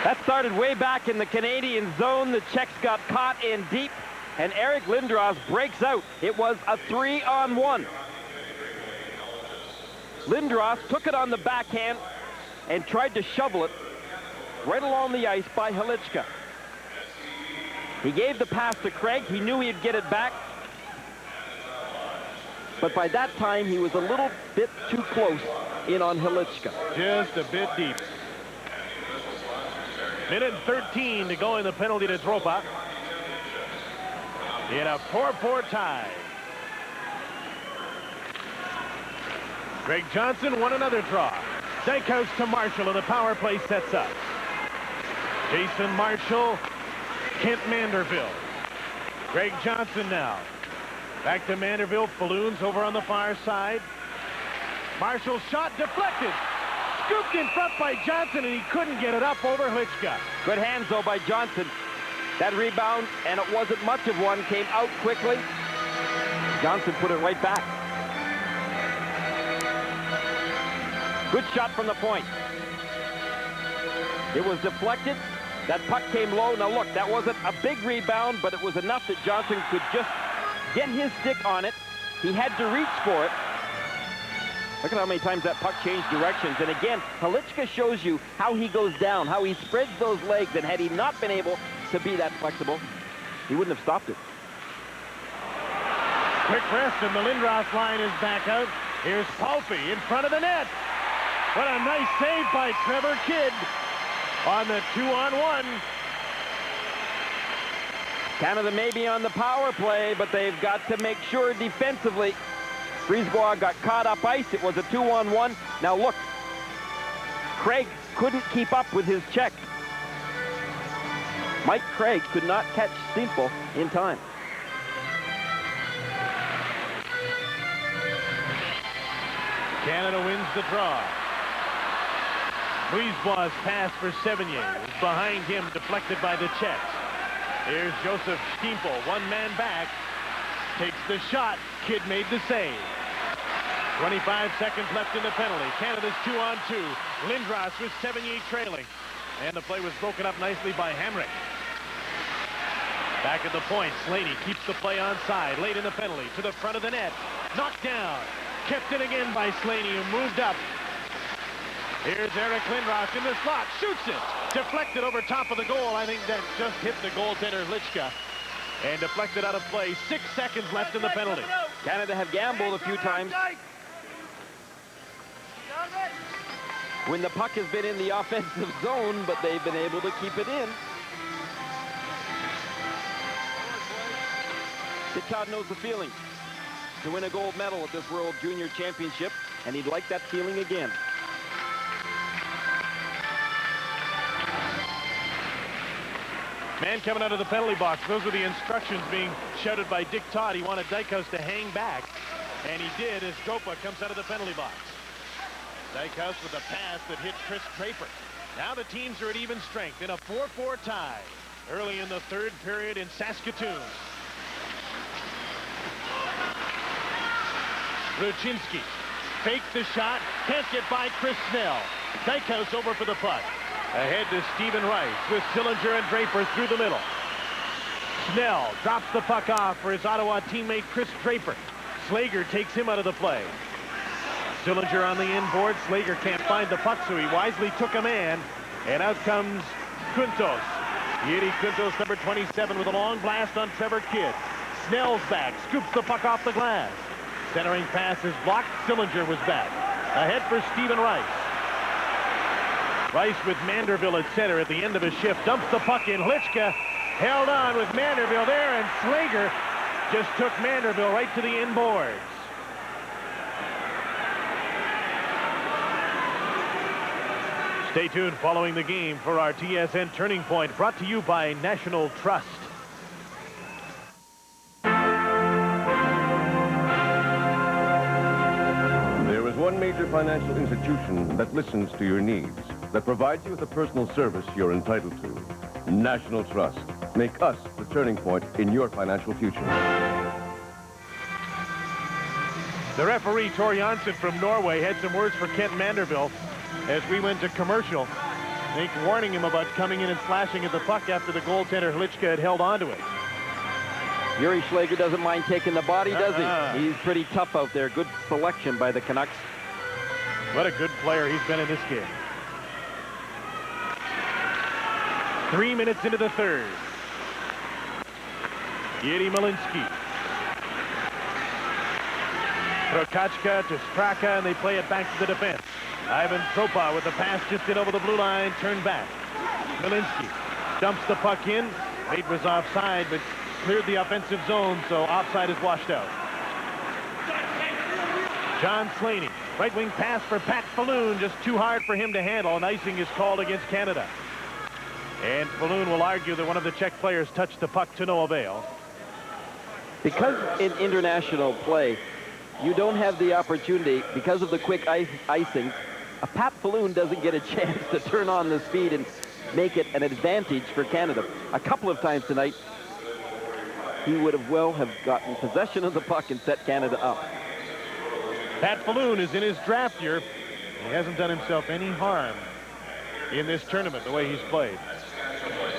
S3: That started way back in the Canadian zone. The Czechs got caught in deep, and Eric Lindros breaks out. It was a 3-on-1. Lindros took it on the backhand and tried to shovel it right along the ice by Hlička. He gave the pass to Craig. He knew he'd get it back. But by that time, he was a little bit too close in on Hlička.
S2: Just a bit deep. Minute 13 to go in the penalty to Dropa. In a 4-4 tie. Greg Johnson won another draw. Dykhouse to Marshall, and the power play sets up. Jason Marshall, Kent Manderville. Greg Johnson now. Back to Manderville. Balloons over on the far side. Marshall's shot deflected. Scooped in front by Johnson, and he couldn't get it up over Hlička.
S3: Good hands, though, by Johnson. That rebound, and it wasn't much of one, came out quickly. Johnson put it right back. Good shot from the point. It was deflected. That puck came low. Now look, that wasn't a big rebound, but it was enough that Johnson could just get his stick on it. He had to reach for it. Look at how many times that puck changed directions. And again, Hlichka shows you how he goes down, how he spreads those legs, and had he not been able to be that flexible, he wouldn't have stopped it.
S2: Quick rest, and the Lindros line is back out. Here's Palfy in front of the net. What a nice save by Trevor Kidd on the 2-on-1.
S3: Canada may be on the power play, but they've got to make sure defensively. Brisebois got caught up ice. It was a 2-on-1. Now look, Craig couldn't keep up with his check. Mike Craig could not catch Stiefel in time.
S2: Canada wins the draw. Brisebois' pass for Sevigny is behind him, deflected by the Czechs. Here's Joseph Stiefel, one man back. Takes the shot. Kidd made the save. 25 seconds left in the penalty. Canada's 2-on-2. Lindros with Sevigny trailing. And the play was broken up nicely by Hamrick. Back at the point, Slaney keeps the play onside. Late in the penalty, to the front of the net. Knocked down. Kept it again by Slaney, who moved up. Here's Eric Lindros in the slot. Shoots it. Deflected over top of the goal. I think that just hit the goaltender Hlichka. And deflected out of play. 6 seconds left in the penalty.
S3: Canada have gambled a few times when the puck has been in the offensive zone, but they've been able to keep it in. Dick Todd knows the feeling to win a gold medal at this World Junior Championship, and he'd like that feeling again.
S2: Man coming out of the penalty box. Those were the instructions being shouted by Dick Todd. He wanted Dykhouse to hang back, and he did as Gopa comes out of the penalty box. Dykhouse with a pass that hit Chris Draper. Now the teams are at even strength in a 4-4 tie early in the third period in Saskatoon. Ruchinski faked the shot, can't get by Chris Snell. Dykhouse over for the puck. Ahead to Stephen Rice with Sillinger and Draper through the middle. Snell drops the puck off for his Ottawa teammate Chris Draper. Slager takes him out of the play. Sillinger on the inboard. Slager can't find the puck, so he wisely took a man. And out comes Kuntos. Yeti Kuntos, number 27, with a long blast on Trevor Kidd. Snell's back, scoops the puck off the glass. Centering pass is blocked. Sillinger was back. Ahead for Stephen Rice. Rice with Manderville at center at the end of his shift. Dumps the puck in. Hlichka held on with Manderville there, and Slager just took Manderville right to the inboards. Stay tuned following the game for our TSN Turning Point, brought to you by National Trust.
S20: There is one major financial institution that listens to your needs, that provides you with the personal service you're entitled to. National Trust. Make us the turning point in your financial future.
S2: The referee, Tor Janssen from Norway, had some words for Kent Manderville as we went to commercial. I think warning him about coming in and slashing at the puck after the goaltender Hlichka had held onto it.
S3: Yuri Schlager doesn't mind taking the body, does he? He's pretty tough out there. Good selection by the Canucks.
S2: What a good player he's been in this game. 3 minutes into the third. Yeti Malinsky. Prokachka to Straka, and they play it back to the defense. Ivan Tropa with the pass just in over the blue line, turned back. Malinsky dumps the puck in. Wade was offside, but cleared the offensive zone, so offside is washed out. John Slaney, right wing pass for Pat Falloon, just too hard for him to handle, and icing is called against Canada. And Falloon will argue that one of the Czech players touched the puck to no avail.
S3: Because in international play, you don't have the opportunity, because of the quick icing, Pat Falloon doesn't get a chance to turn on the speed and make it an advantage for Canada. A couple of times tonight, he would have gotten possession of the puck and set Canada up.
S2: Pat Falloon is in his draft year. He hasn't done himself any harm in this tournament the way he's played.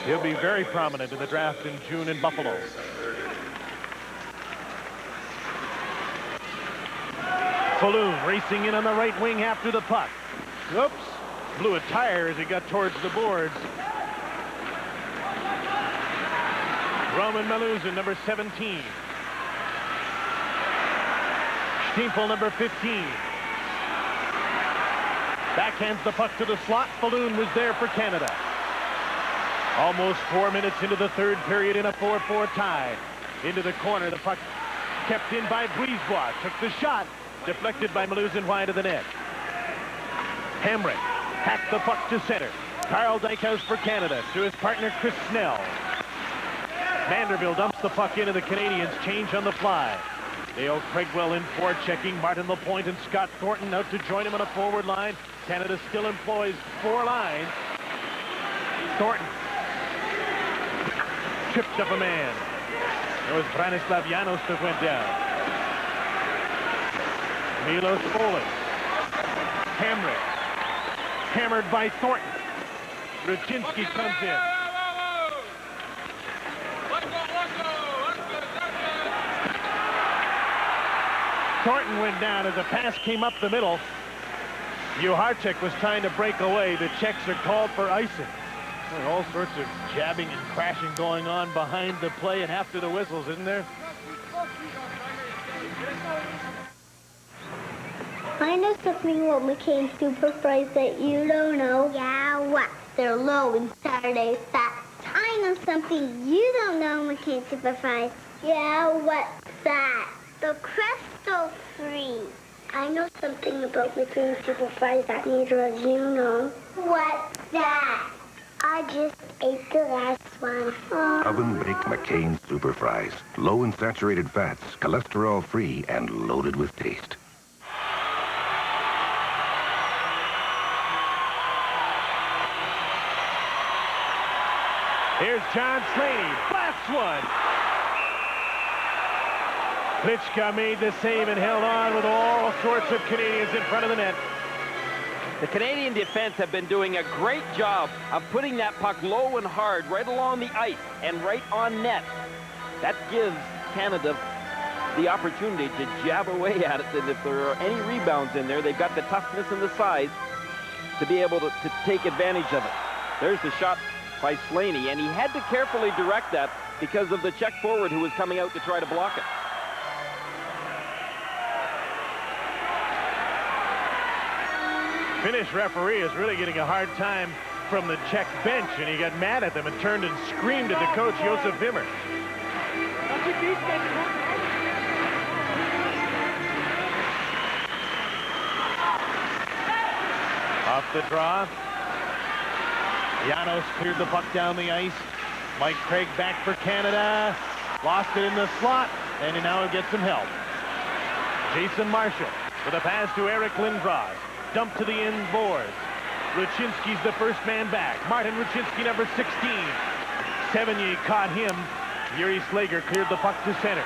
S2: He'll be very prominent in the draft in June in Buffalo. Falloon racing in on the right wing after the puck. Oops, blew a tire as he got towards the boards. Roman Maluzin, number 17. Stiefel, number 15. Backhands the puck to the slot. Falloon was there for Canada. Almost 4 minutes into the third period in a 4-4 tie. Into the corner, the puck kept in by Brisebois. Took the shot, deflected by Maluzin wide of the net. Hamrick hacked the puck to center. Carl Dykhuis for Canada to his partner Chris Snell. Vanderbilt dumps the puck into the Canadians. Change on the fly. Dale Craigwell in forechecking. Martin Lapointe and Scott Thornton out to join him on a forward line. Canada still employs 4 lines. Thornton tripped up a man. It was Branislav Janos that went down. Milos Foley. Hamrick. Hammered by Thornton. Rucinski comes in. Thornton went down as a pass came up the middle. Juharczyk was trying to break away. The Czechs are called for icing. All sorts of jabbing and crashing going on behind the play and after the whistles, isn't there?
S21: I know something about McCain Super Fries that you don't know. Yeah, what? They're low in Saturday fat. I know something you don't know, McCain Super Fries. Yeah, what's that? The Crystal Free. I know something about McCain Super Fries that neither of you know. What's that? I just ate the last one.
S16: Oven-baked McCain Super Fries. Low in saturated fats, cholesterol-free, and loaded with taste.
S2: Here's John Slaney. Blasts one. Klitschko made the save and held on with all sorts of Canadians in front of the net.
S3: The Canadian defense have been doing a great job of putting that puck low and hard right along the ice and right on net. That gives Canada the opportunity to jab away at it, and if there are any rebounds in there, they've got the toughness and the size to be able to take advantage of it. There's the shot by Slaney, and he had to carefully direct that because of the Czech forward who was coming out to try to block it.
S2: Finnish referee is really getting a hard time from the Czech bench, and he got mad at them and turned and screamed at the coach, Josef Wimmer. Off the draw. Janos cleared the puck down the ice. Mike Craig back for Canada. Lost it in the slot, and now gets some help. Jason Marshall with a pass to Eric Lindros. Dumped to the end boards. Rucinski's the first man back. Martin Rucinski, number 16. Sevigny caught him. Yuri Slager cleared the puck to center.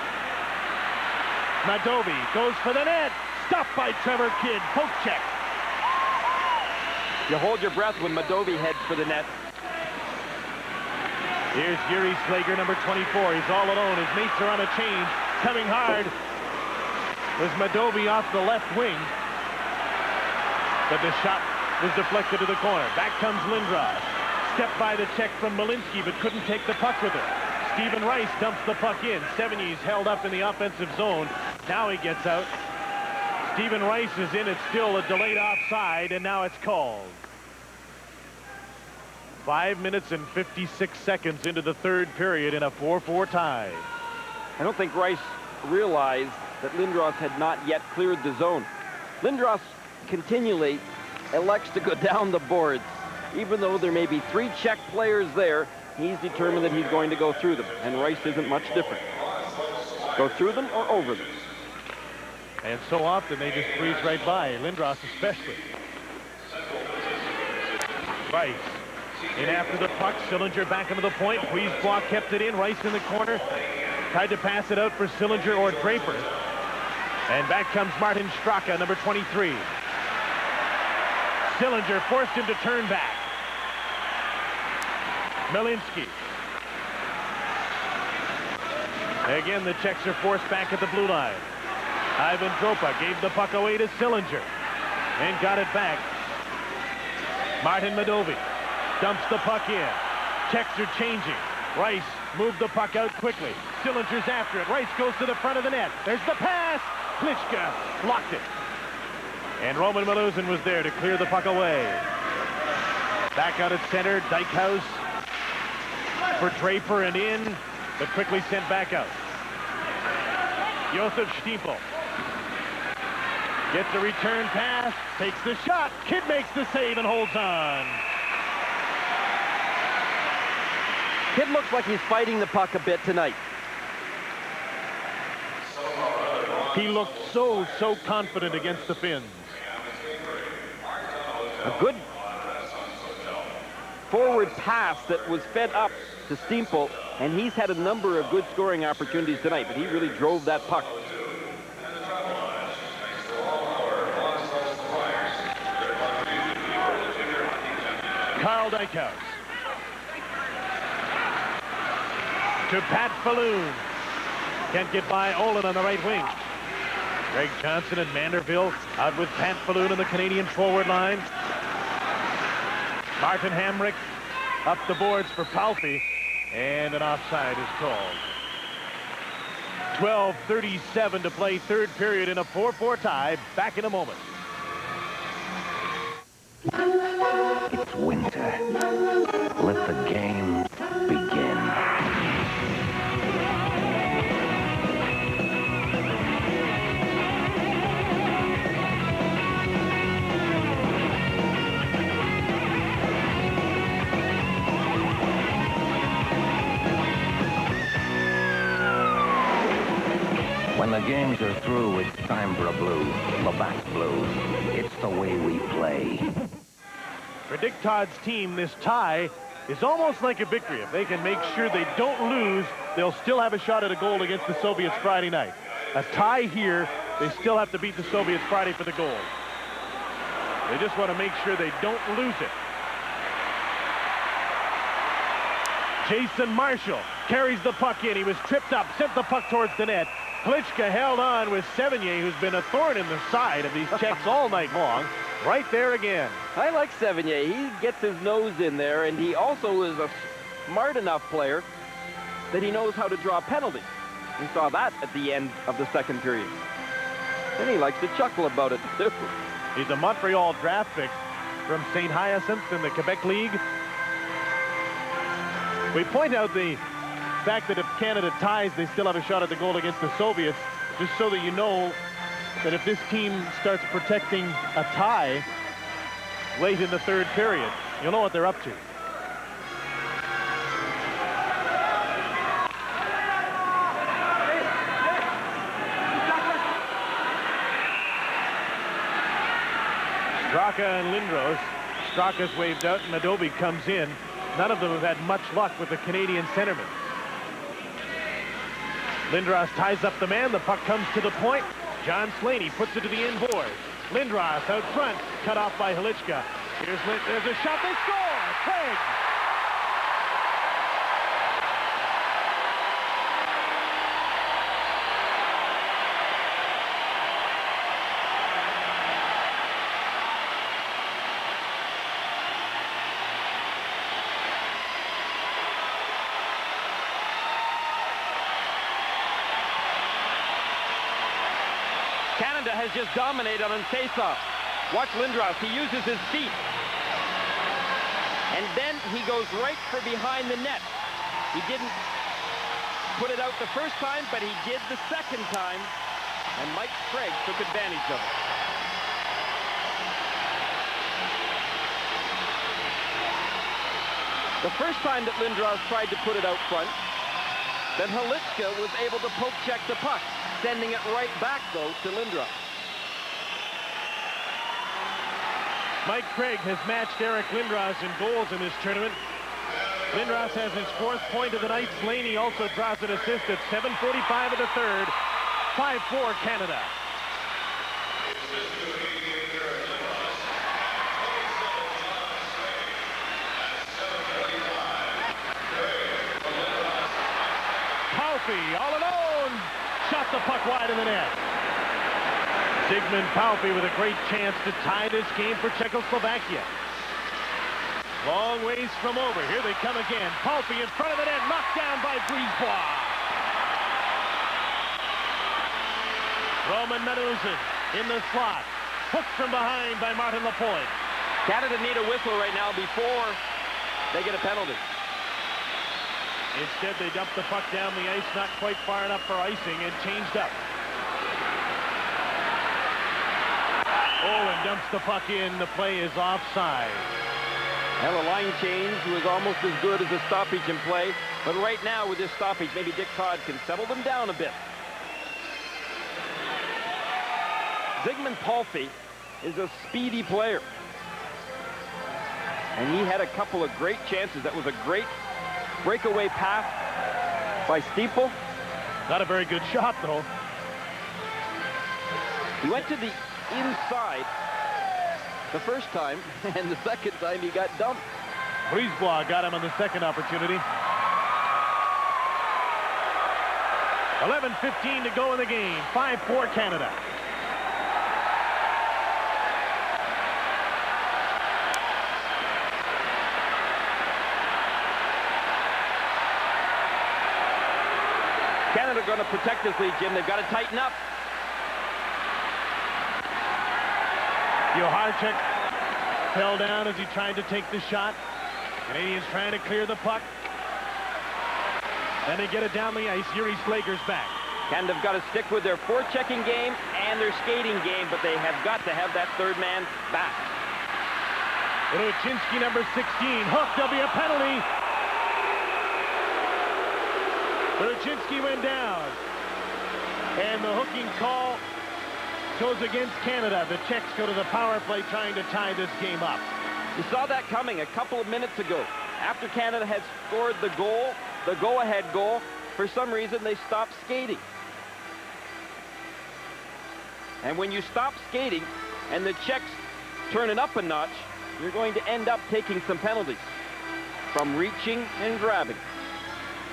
S2: Madovi goes for the net. Stopped by Trevor Kidd. Poke check.
S3: You hold your breath when Madovi heads for the net.
S2: Here's Yuri Slager, number 24. He's all alone. His mates are on a change. Coming hard was Madovi off the left wing. But the shot was deflected to the corner. Back comes Lindros. Stepped by the Czech from Malinsky, but couldn't take the puck with her. Stephen Rice dumps the puck in. Sevigny's held up in the offensive zone. Now he gets out. Stephen Rice is in. It's still a delayed offside, and now it's called. 5 minutes and 56 seconds into the third period in a 4-4 tie.
S3: I don't think Rice realized that Lindros had not yet cleared the zone. Lindros continually elects to go down the boards. Even though there may be 3 Czech players there, he's determined that he's going to go through them, and Rice isn't much different. Go through them or over them.
S2: And so often they just breeze right by, Lindros especially. Rice In after the puck, Sillinger back into the point. Brisebois kept it in. Rice in the corner. Tried to pass it out for Sillinger or Draper. And back comes Martin Straka, number 23. Sillinger forced him to turn back. Malinsky. Again, the Czechs are forced back at the blue line. Ivan Dropa gave the puck away to Sillinger and got it back. Martin Madovi dumps the puck in. Czechs are changing. Rice moved the puck out quickly. Sillinger's after it. Rice goes to the front of the net. There's the pass. Klitschko blocked it. And Roman Maluzin was there to clear the puck away. Back out at center. Dykhouse for Draper and in, but quickly sent back out. Josef Stiepel gets a return pass, takes the shot. Kidd makes the save and holds on.
S3: Kidd looks like he's fighting the puck a bit tonight.
S2: He looked so confident against the Finns.
S3: A good forward pass that was fed up to Stiepel, and he's had a number of good scoring opportunities tonight, but he really drove that puck.
S2: Carl Dykhouse to Pat Falloon. Can't get by Olin on the right wing. Greg Johnson and Manderville out with Pat Falloon in the Canadian forward line. Martin Hamrick up the boards for Palffy, and an offside is called. 12:37 to play, third period in a 4-4 tie. Back in a moment.
S1: It's winter. Let the game begin. When the games are through, it's time for a blue. The back's blue. It's the way we play.
S2: For Dick Todd's team, this tie is almost like a victory. If they can make sure they don't lose, they'll still have a shot at a goal against the Soviets Friday night. A tie here, they still have to beat the Soviets Friday for the goal. They just want to make sure they don't lose it. Jason Marshall carries the puck in. He was tripped up, sent the puck towards the net. Klitschko held on with Sevigny, who's been a thorn in the side of these Czechs all night long. Right there again.
S3: I like Sevigny. He gets his nose in there, and he also is a smart enough player that he knows how to draw penalties. We saw that at the end of the second period. And he likes to chuckle about it, too.
S2: He's a Montreal draft pick from St. Hyacinthe in the Quebec League. We point out the fact that if Canada ties, they still have a shot at the goal against the Soviets, just so that you know that if this team starts protecting a tie late in the third period, you'll know what they're up to. Straka and Lindros. Straka's waved out, and Madovi comes in. None of them have had much luck with the Canadian centerman. Lindros ties up the man. The puck comes to the point. John Slaney puts it to the inboard. Lindros out front, cut off by Hlichka. There's a shot. They score. Craig.
S3: Canada has just dominated on face-off. Watch Lindros. He uses his feet. And then he goes right for behind the net. He didn't put it out the first time, but he did the second time. And Mike Craig took advantage of it. The first time that Lindros tried to put it out front, then Hlichka was able to poke check the puck, sending it right back, though, to Lindros.
S2: Mike Craig has matched Eric Lindros in goals in this tournament. Lindros has his 4th point of the night. Slaney also draws an assist at 7:45 of the third. 5-4 Canada. Palffy all alone. Shot the puck wide in the net. Zygmunt Palffy with a great chance to tie this game for Czechoslovakia. Long ways from over. Here they come again. Palffy in front of the net. Knocked down by Brisebois. Roman Manuzin in the slot. Hooked from behind by Martin Lapointe.
S3: Canada need a whistle right now before they get a penalty.
S2: Instead, they dumped the puck down the ice, not quite far enough for icing, and changed up. Owen dumps the puck in. The play is offside.
S3: Well, a line change was almost as good as a stoppage in play. But right now, with this stoppage, maybe Dick Todd can settle them down a bit. Zygmunt Palffy is a speedy player. And he had a couple of great chances. That was a great breakaway pass by Stiepel.
S2: Not a very good shot, though.
S3: He went to the inside the first time, and the second time he got dumped.
S2: Brisebois got him on the second opportunity. 11:15 to go in the game. 5-4 Canada.
S3: Canada going to protect this lead, Jim. They've got to tighten up.
S2: Joharczyk fell down as he tried to take the shot. Canadians trying to clear the puck. Then they get it down the ice. Yuri Slager's back.
S3: Canada have got to stick with their forechecking game and their skating game, but they have got to have that third man back.
S2: Ruchinski, number 16, hooked. There'll be a penalty. Ruchinski went down. And the hooking call goes against Canada. The Czechs go to the power play trying to tie this game up.
S3: You saw that coming a couple of minutes ago. After Canada had scored the goal, the go-ahead goal, for some reason they stopped skating. And when you stop skating and the Czechs turn it up a notch, you're going to end up taking some penalties from reaching and grabbing.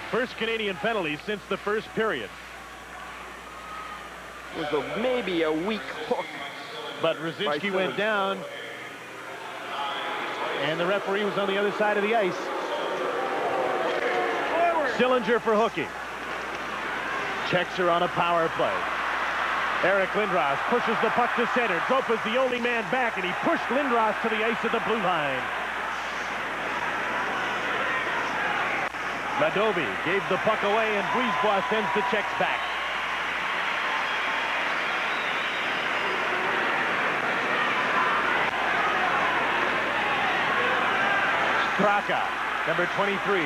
S2: First Canadian penalty since the first period.
S3: It was maybe a weak hook.
S2: But Ruzicki went down. And the referee was on the other side of the ice. Sillinger for hooking. Czechs are on a power play. Eric Lindros pushes the puck to center. Dropa's the only man back, and he pushed Lindros to the ice at the blue line. Ladovi gave the puck away, and Brisebois sends the Czechs back. Straka, number 23.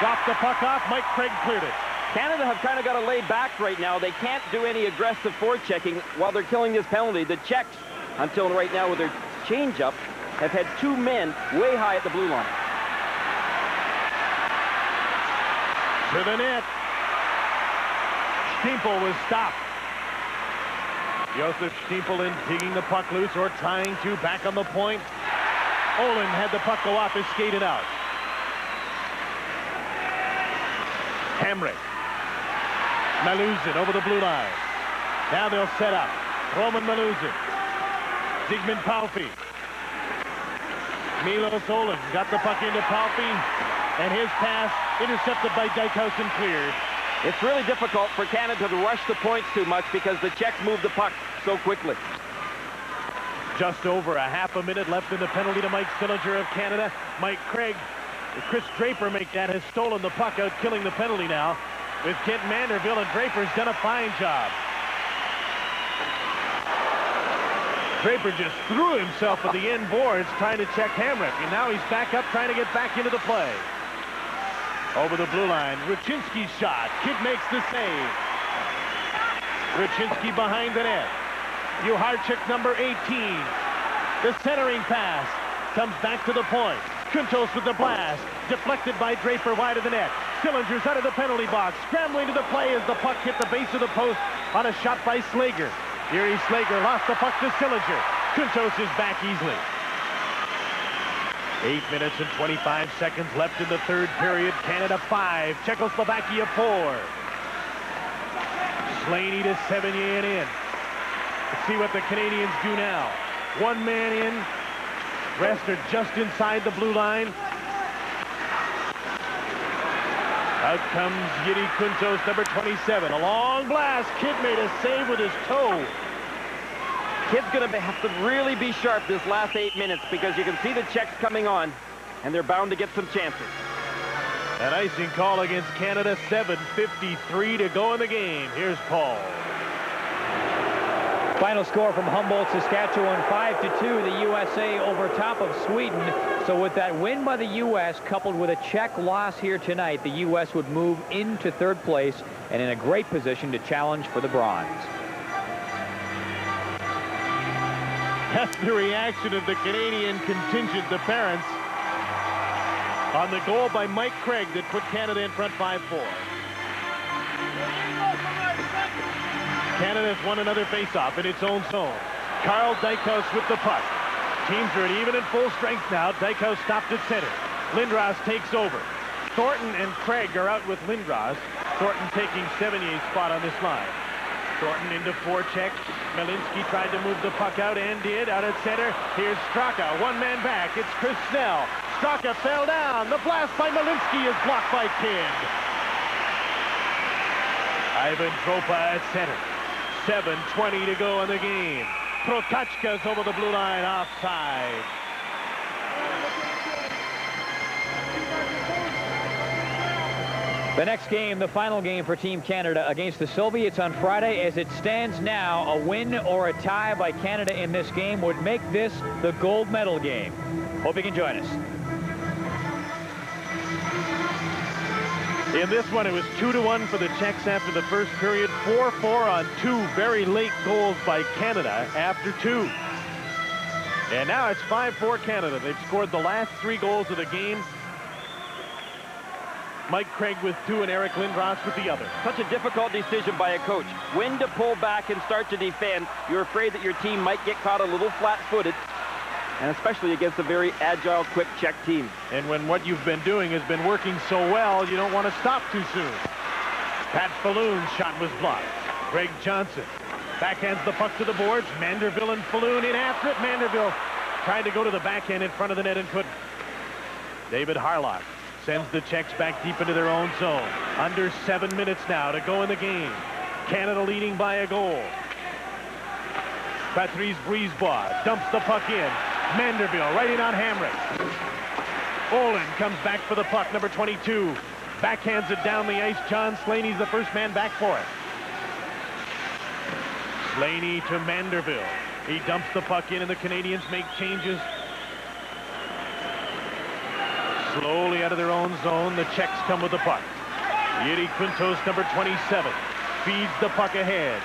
S2: Dropped the puck off. Mike Craig cleared it.
S3: Canada have kind of got to lay back right now. They can't do any aggressive forechecking while they're killing this penalty. The Czechs, until right now with their changeup, have had two men way high at the blue line.
S2: To the net. Stiepel was stopped. Josef Stiepel in digging the puck loose or trying to back on the point. Olin had the puck go off, is skated out. Hamrick. Maluzin over the blue line. Now they'll set up. Roman Maluzin. Zygmunt Palffy. Milos Olin got the puck into Palffy, and his pass intercepted by Dykhuizen, cleared.
S3: It's really difficult for Canada to rush the points too much because the Czechs move the puck so quickly.
S2: Just over a half a minute left in the penalty to Mike Sillinger of Canada. Mike Craig, Chris Draper make that, has stolen the puck out, killing the penalty now. With Kent Manderville, and Draper's done a fine job. Draper just threw himself at the end boards trying to check Hamrick, and now he's back up trying to get back into the play. Over the blue line, Ruchinski's shot. Kidd makes the save. Ruchinski behind the net. Joharczyk, number 18. The centering pass comes back to the point. Kuntos with the blast. Deflected by Draper wide of the net. Sillinger's out of the penalty box. Scrambling to the play as the puck hit the base of the post on a shot by Slager. Yuri Slager lost the puck to Sillinger. Kuntos is back easily. 8 minutes and 25 seconds left in the third period. Canada 5, Czechoslovakia 4. Slaney to Sevigny in. Let's see what the Canadians do now. One man in. Rest are just inside the blue line. Out comes Yuri Kuntos, number 27. A long blast. Kidd made a save with his toe.
S3: Kidd's going to have to really be sharp this last 8 minutes because you can see the Czechs coming on, and they're bound to get some chances.
S2: An icing call against Canada, 7:53 to go in the game. Here's Paul.
S7: Final score from Humboldt, Saskatchewan, 5-2, the USA over top of Sweden. So with that win by the U.S. coupled with a Czech loss here tonight, the U.S. would move into third place and in a great position to challenge for the bronze.
S2: That's the reaction of the Canadian contingent, the parents, on the goal by Mike Craig that put Canada in front 5-4. Canada's won another face-off in its own zone. Carl Dykhouse with the puck. Teams are at even and full strength now. Dykhouse stopped at center. Lindros takes over. Thornton and Craig are out with Lindros. Thornton taking Sevigny's spot on this line. Thornton into forecheck. Malinsky tried to move the puck out and did. Out at center. Here's Straka. One man back. It's Chris Snell. Straka fell down. The blast by Malinsky is blocked by Kidd. Ivan Tropa at center. 7:20 to go in the game. Protachka's over the blue line, offside.
S7: The next game, the final game for Team Canada against the Soviets on Friday. As it stands now, a win or a tie by Canada in this game would make this the gold medal game. Hope you can join us.
S2: In this one, it was 2-1 for the Czechs after the first period. 4-4 on two very late goals by Canada after two. And now it's 5-4 Canada. They've scored the last 3 goals of the game. Mike Craig with 2 and Eric Lindros with the other.
S3: Such a difficult decision by a coach. When to pull back and start to defend. You're afraid that your team might get caught a little flat-footed. And especially against a very agile, quick Czech team.
S2: And when what you've been doing has been working so well, you don't want to stop too soon. Pat Falloon's shot was blocked. Greg Johnson backhands the puck to the boards. Manderville and Falloon in after it. Manderville tried to go to the backhand in front of the net and couldn't. David Harlock sends the Czechs back deep into their own zone. Under 7 minutes now to go in the game. Canada leading by a goal. Patrice Brisebois dumps the puck in. Manderville right in on Hamrick. Olin comes back for the puck, number 22. Backhands it down the ice. John Slaney's the first man back for it. Slaney to Manderville. He dumps the puck in and the Canadians make changes. Slowly out of their own zone, the Czechs come with the puck. Yuri Kuntos, number 27, feeds the puck ahead.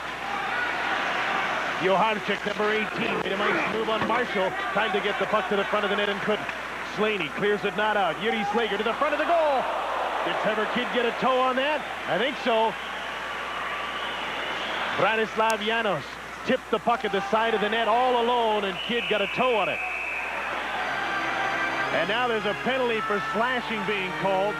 S2: Johanchik, number 18, made a nice move on Marshall, trying to get the puck to the front of the net and couldn't. Slaney clears it not out. Yuri Slager to the front of the goal. Did Trevor Kidd get a toe on that? I think so. Branislav Janos tipped the puck at the side of the net all alone, and Kidd got a toe on it. And now there's a penalty for slashing being called.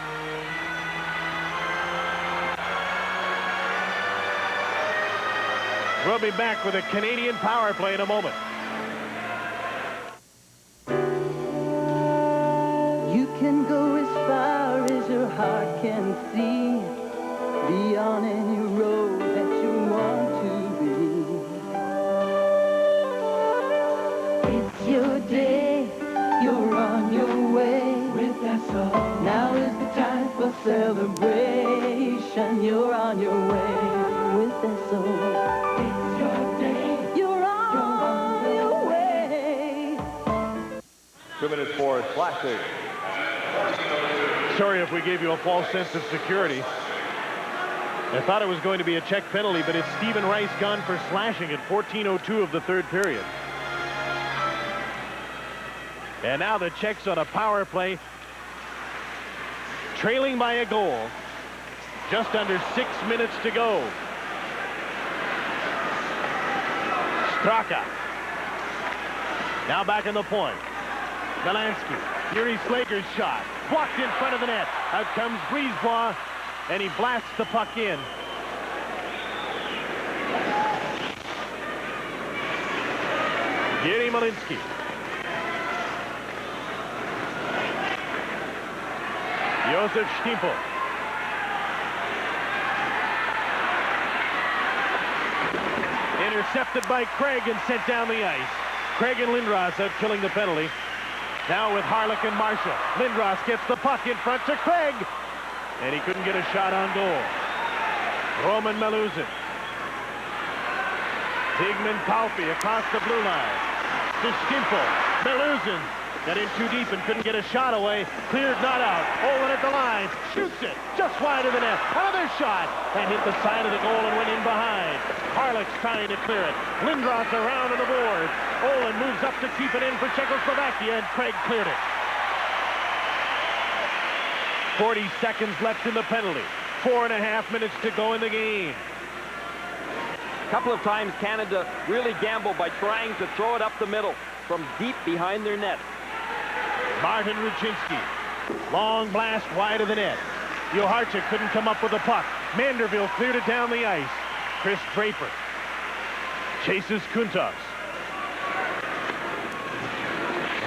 S2: We'll be back with a Canadian power play in a moment.
S10: You can go as far as your heart can see, be on any road that you want to be. It's your day, you're on your way. With that song, now is the time for celebration. You're on your way with that song. It's your day, you're on your way.
S17: 2 minutes for slashing.
S2: Sorry if we gave you a false sense of security. I thought it was going to be a Czech penalty, but it's Stephen Rice gone for slashing at 14:02 of the third period. And now the Czechs on a power play, trailing by a goal. Just under 6 minutes to go. Straka. Now back in the point. Galansky. Yuri Slager's shot. Blocked in front of the net. Out comes Brisebois, and he blasts the puck in. Yuri Malinsky. Josef Stimpel. Intercepted by Craig and sent down the ice. Craig and Lindros out killing the penalty. Now with Harlock and Marshall. Lindros gets the puck in front to Craig. And he couldn't get a shot on goal. Roman Meluzin. Digman Palfi across the blue line. To Stimpel. Meluzin got in too deep and couldn't get a shot away. Cleared, not out. Olin at the line. Shoots it just wide of the net. Another shot. And hit the side of the goal and went in behind. Harlock's trying to clear it. Lindros around on the board. Olin moves up to keep it in for Czechoslovakia, and Craig cleared it. 40 seconds left in the penalty. 4.5 minutes to go in the game.
S3: A couple of times Canada really gambled by trying to throw it up the middle from deep behind their net.
S2: Martin Ruchinski. Long blast wide of the net. Joharchuk couldn't come up with the puck. Manderville cleared it down the ice. Chris Draper chases Kuntovs.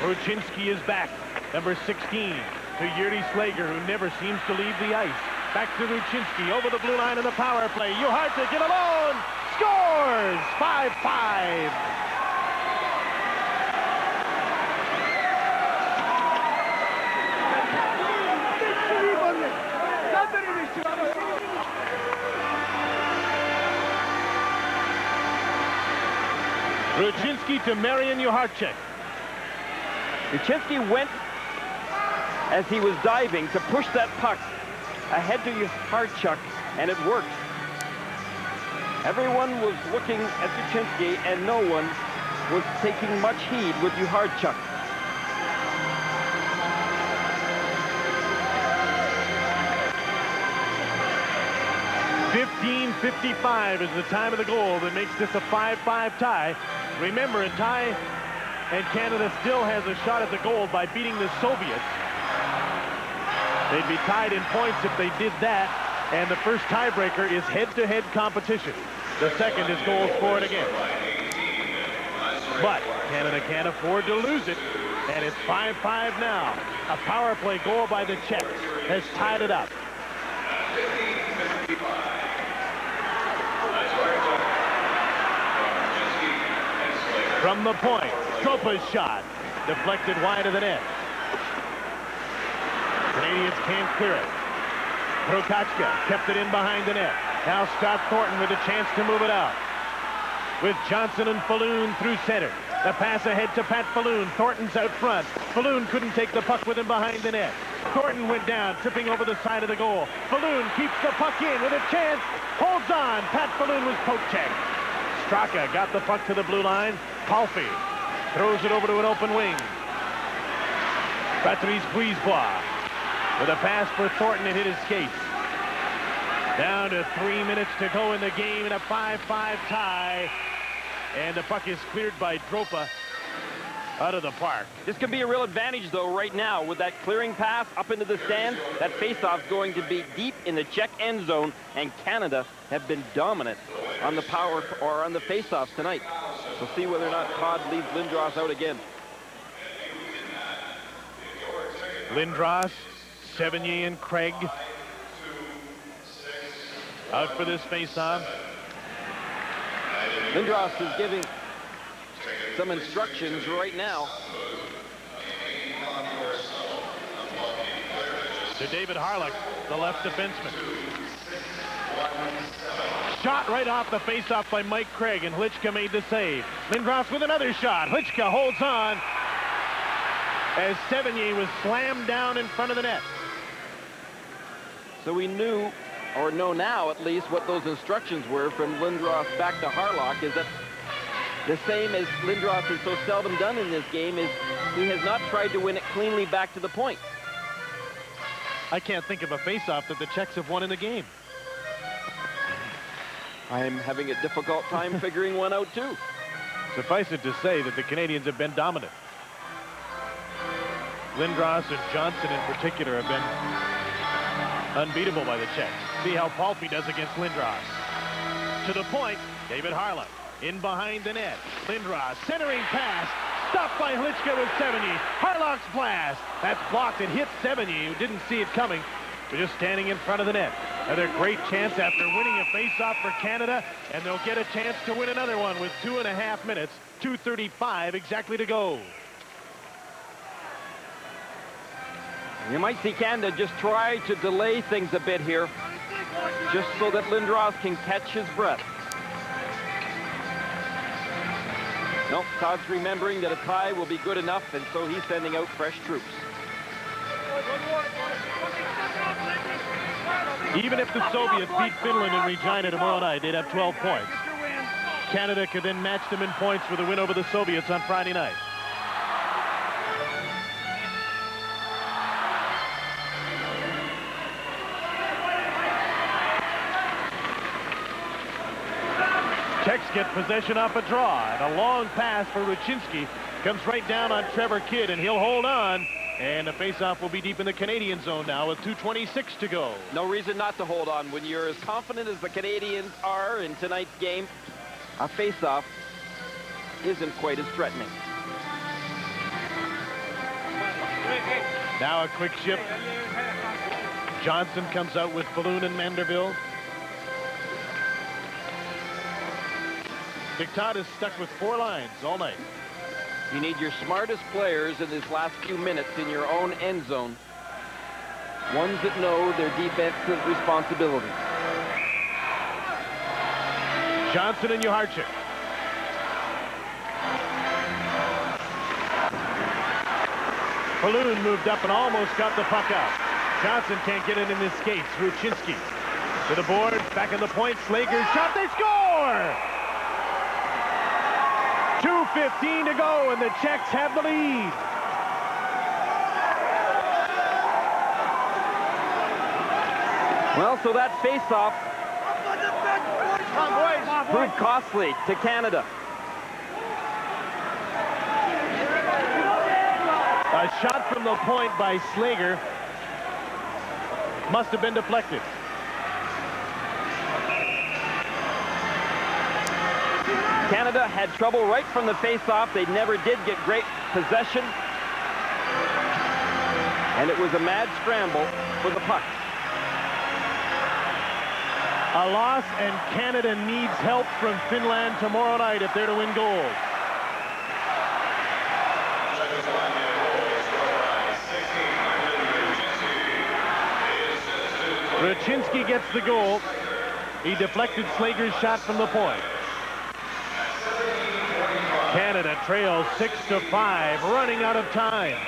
S2: Ruchinski is back. Number 16 to Yuri Slager, who never seems to leave the ice. Back to Ruchinski over the blue line in the power play. Joharchuk in alone. Scores! 5-5. Ruchinski to Marian Joharchuk.
S3: Ruchinski went as he was diving to push that puck ahead to Joharchuk, and it worked. Everyone was looking at Ruchinski, and no one was taking much heed with Joharchuk.
S2: .55 is the time of the goal that makes this a 5-5 tie. Remember, a tie, and Canada still has a shot at the gold by beating the Soviets. They'd be tied in points if they did that, and the first tiebreaker is head-to-head competition. The second is goals scored again. But Canada can't afford to lose it, and it's 5-5 now. A power play goal by the Czechs has tied it up. From the point, Dropa's shot deflected wide of the net. Canadians can't clear it. Prokachka kept it in behind the net. Now Scott Thornton with a chance to move it out. With Johnson and Falloon through center. The pass ahead to Pat Falloon. Thornton's out front. Falloon couldn't take the puck with him behind the net. Thornton went down, tripping over the side of the goal. Falloon keeps the puck in with a chance. Holds on. Pat Falloon was poke checked. Straka got the puck to the blue line. Palfi throws it over to an open wing. Patrice Brisebois with a pass for Thornton, and hit his skates. Down to 3 minutes to go in the game in a 5-5 tie. And the puck is cleared by Dropa out of the park.
S3: This could be a real advantage, though, right now. With that clearing pass up into the stands, that faceoff's going to be deep in the Czech end zone, and Canada have been dominant on the power or on the faceoffs tonight. We'll see whether or not Todd leaves Lindros out again.
S2: Lindros, Sevigny, and Craig out for this faceoff.
S3: Lindros is giving some instructions right now.
S2: To David Harlock, the left defenseman. Shot right off the faceoff by Mike Craig, and Hlichka made the save. Lindros with another shot. Hlichka holds on as Sevigny was slammed down in front of the net.
S3: So we knew, or know now at least, what those instructions were from Lindros back to Harlock, is that the same as Lindros has so seldom done in this game is he has not tried to win it cleanly back to the point.
S2: I can't think of a face-off that the Czechs have won in the game.
S3: I am having a difficult time figuring one out, too.
S2: Suffice it to say that the Canadians have been dominant. Lindros and Johnson in particular have been unbeatable by the Czechs. See how Palpy does against Lindros. To the point, David Harlow in behind the net. Lindros centering pass, stopped by Hlichka with Sevigny. Harlock's blast. That's blocked. It hit Sevigny, who didn't see it coming. They're just standing in front of the net. Another great chance after winning a face-off for Canada, and they'll get a chance to win another one with 2.5 minutes, 2:35 exactly to go.
S3: You might see Canada just try to delay things a bit here, just so that Lindros can catch his breath. Nope, Todd's remembering that a tie will be good enough, and so he's sending out fresh troops.
S2: Even if the Soviets beat Finland in Regina tomorrow night, they'd have 12 points. Canada could then match them in points with a win over the Soviets on Friday night. Czechs get possession off a draw, and a long pass for Ruchinski comes right down on Trevor Kidd, and he'll hold on. And the faceoff will be deep in the Canadian zone now with 2:26 to go.
S3: No reason not to hold on. When you're as confident as the Canadians are in tonight's game, a faceoff isn't quite as threatening.
S2: Now a quick shift. Johnson comes out with Balloon and Manderville. Dictat is stuck with 4 lines all night.
S3: You need your smartest players in these last few minutes in your own end zone. Ones that know their defensive responsibility.
S2: Johnson and Uharchik. Balloon moved up and almost got the puck out. Johnson can't get it in his skates. Ruchinski to the board, back in the point. Slager's shot, they score! 2:15 to go, and the Czechs have the lead.
S3: Well, so that face-off proved costly to Canada.
S2: A shot from the point by Slager must have been deflected.
S3: Canada had trouble right from the face-off. They never did get great possession. And it was a mad scramble for the puck.
S2: A loss, and Canada needs help from Finland tomorrow night if they're to win gold. Ruchinski gets the goal. He deflected Slager's shot from the point. Canada trails 6-5, running out of time.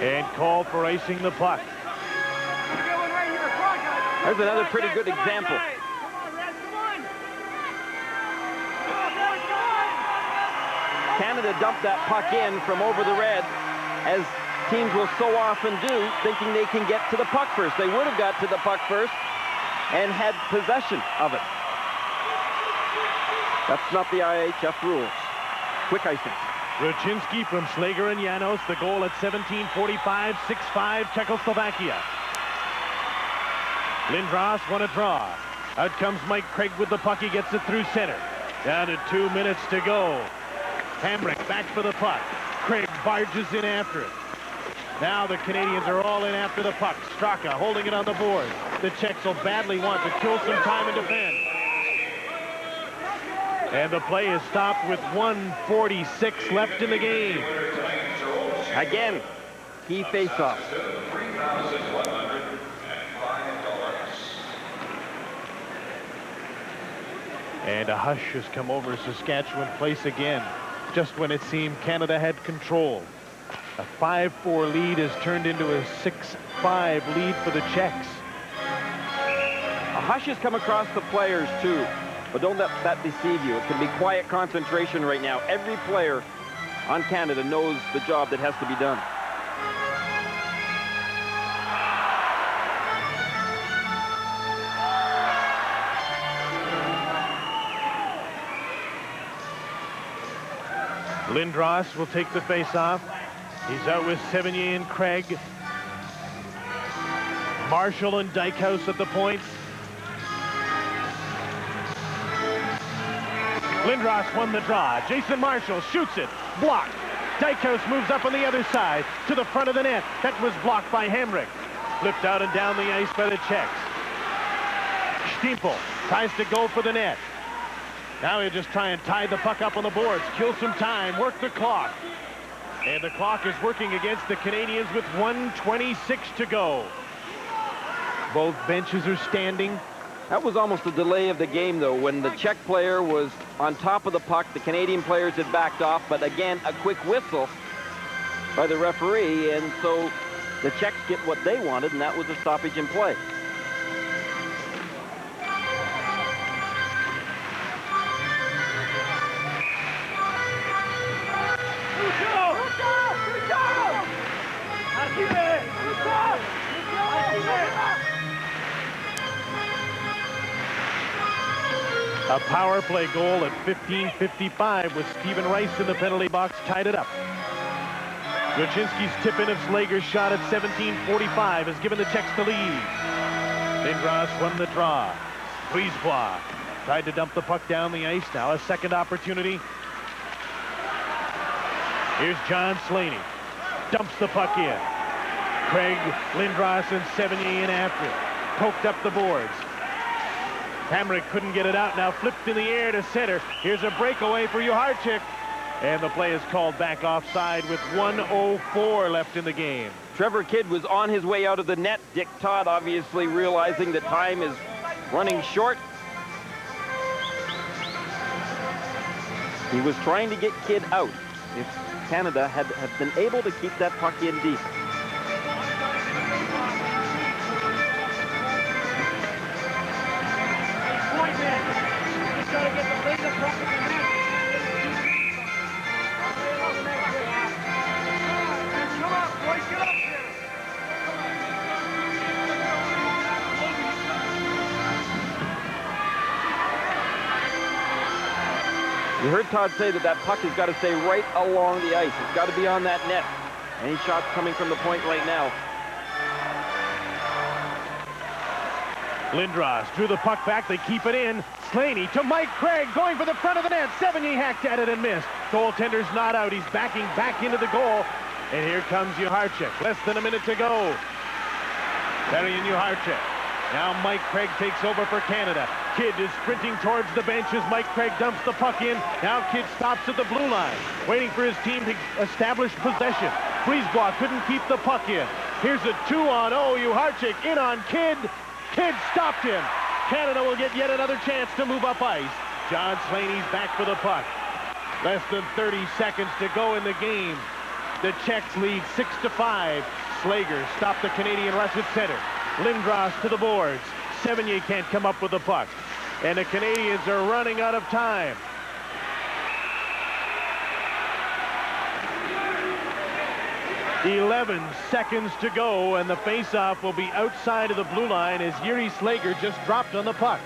S2: And called for icing the puck.
S3: There's another pretty good example. Canada dumped that puck in from over the red, as teams will so often do, thinking they can get to the puck first. They would have got to the puck first and had possession of it. That's not the IHF rules. Quick icing.
S2: Ruchinski from Slager and Janos. The goal at 17:45, 6-5 Czechoslovakia. Lindros won a draw. Out comes Mike Craig with the puck. He gets it through center. Down to 2 minutes to go. Hamrick back for the puck. Craig barges in after it. Now the Canadians are all in after the puck. Straka holding it on the board. The Czechs will badly want to kill some time and defend. And the play is stopped with 1:46 left in the game.
S3: Again, key face-off.
S2: And a hush has come over Saskatchewan place again, just when it seemed Canada had control. A 5-4 lead has turned into a 6-5 lead for the Czechs.
S3: A hush has come across the players, too. But don't let that deceive you. It can be quiet concentration right now. Every player on Canada knows the job that has to be done.
S2: Lindros will take the face-off. He's out with Sevigny and Craig. Marshall and Dykehouse at the point. Lindros won the draw. Jason Marshall shoots it. Blocked. Dykehouse moves up on the other side to the front of the net. That was blocked by Hamrick. Flipped out and down the ice by the Czechs. Stiempel tries to go for the net. Now he'll just try and tie the puck up on the boards, kill some time, work the clock. And the clock is working against the Canadians with 1:26 to go. Both benches are standing.
S3: That was almost a delay of the game, though. When the Czech player was on top of the puck, the Canadian players had backed off, but again, a quick whistle by the referee, and so the Czechs get what they wanted, and that was a stoppage in play.
S2: A power play goal at 15:55 with Stephen Rice in the penalty box tied it up. Grodzinski's tip-in of Slager's shot at 17:45 has given the Czechs the lead. Lindros won the draw. Brisebois tried to dump the puck down the ice. Now a second opportunity. Here's John Slaney. Dumps the puck in. Craig, Lindros, and Sevigny in after it. Poked up the boards. Hamrick couldn't get it out. Now flipped in the air to center. Here's a breakaway for Juharczyk. And the play is called back offside with 1:04 left in the game.
S3: Trevor Kidd was on his way out of the net. Dick Todd obviously realizing that time is running short. He was trying to get Kidd out. If Canada had been able to keep that puck in deep. You heard Todd say that puck has got to stay right along the ice. It's got to be on that net. Any shots coming from the point right now.
S2: Lindros drew the puck back. They keep it in. Slaney to Mike Craig going for the front of the net. Sevigny hacked at it and missed. Goaltender's not out. He's backing back into the goal. And here comes Juharczyk. Less than a minute to go. Marian Juharczyk. Now Mike Craig takes over for Canada. Kidd is sprinting towards the bench as Mike Craig dumps the puck in. Now Kidd stops at the blue line, waiting for his team to establish possession. Brisebois couldn't keep the puck in. Here's a 2-on-0. Juharczyk in on Kidd. Kidd stopped him. Canada will get yet another chance to move up ice. John Slaney's back for the puck. Less than 30 seconds to go in the game. The Czechs lead 6-5. Slager stopped the Canadian rush at center. Lindros to the boards. Sevigny can't come up with the puck. And the Canadians are running out of time. "11 seconds to go, and the face-off will be outside of the blue line as Yuri Slager just dropped on the puck.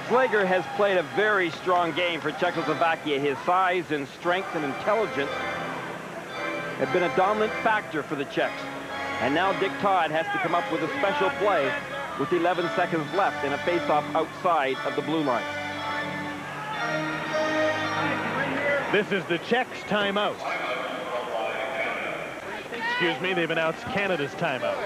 S3: Slager has played a very strong game for Czechoslovakia. His size and strength and intelligence have been a dominant factor for the Czechs. And now Dick Todd has to come up with a special play with 11 seconds left in a face-off outside of the blue line.
S2: This is the Czechs' timeout. Excuse me, they've announced Canada's timeout.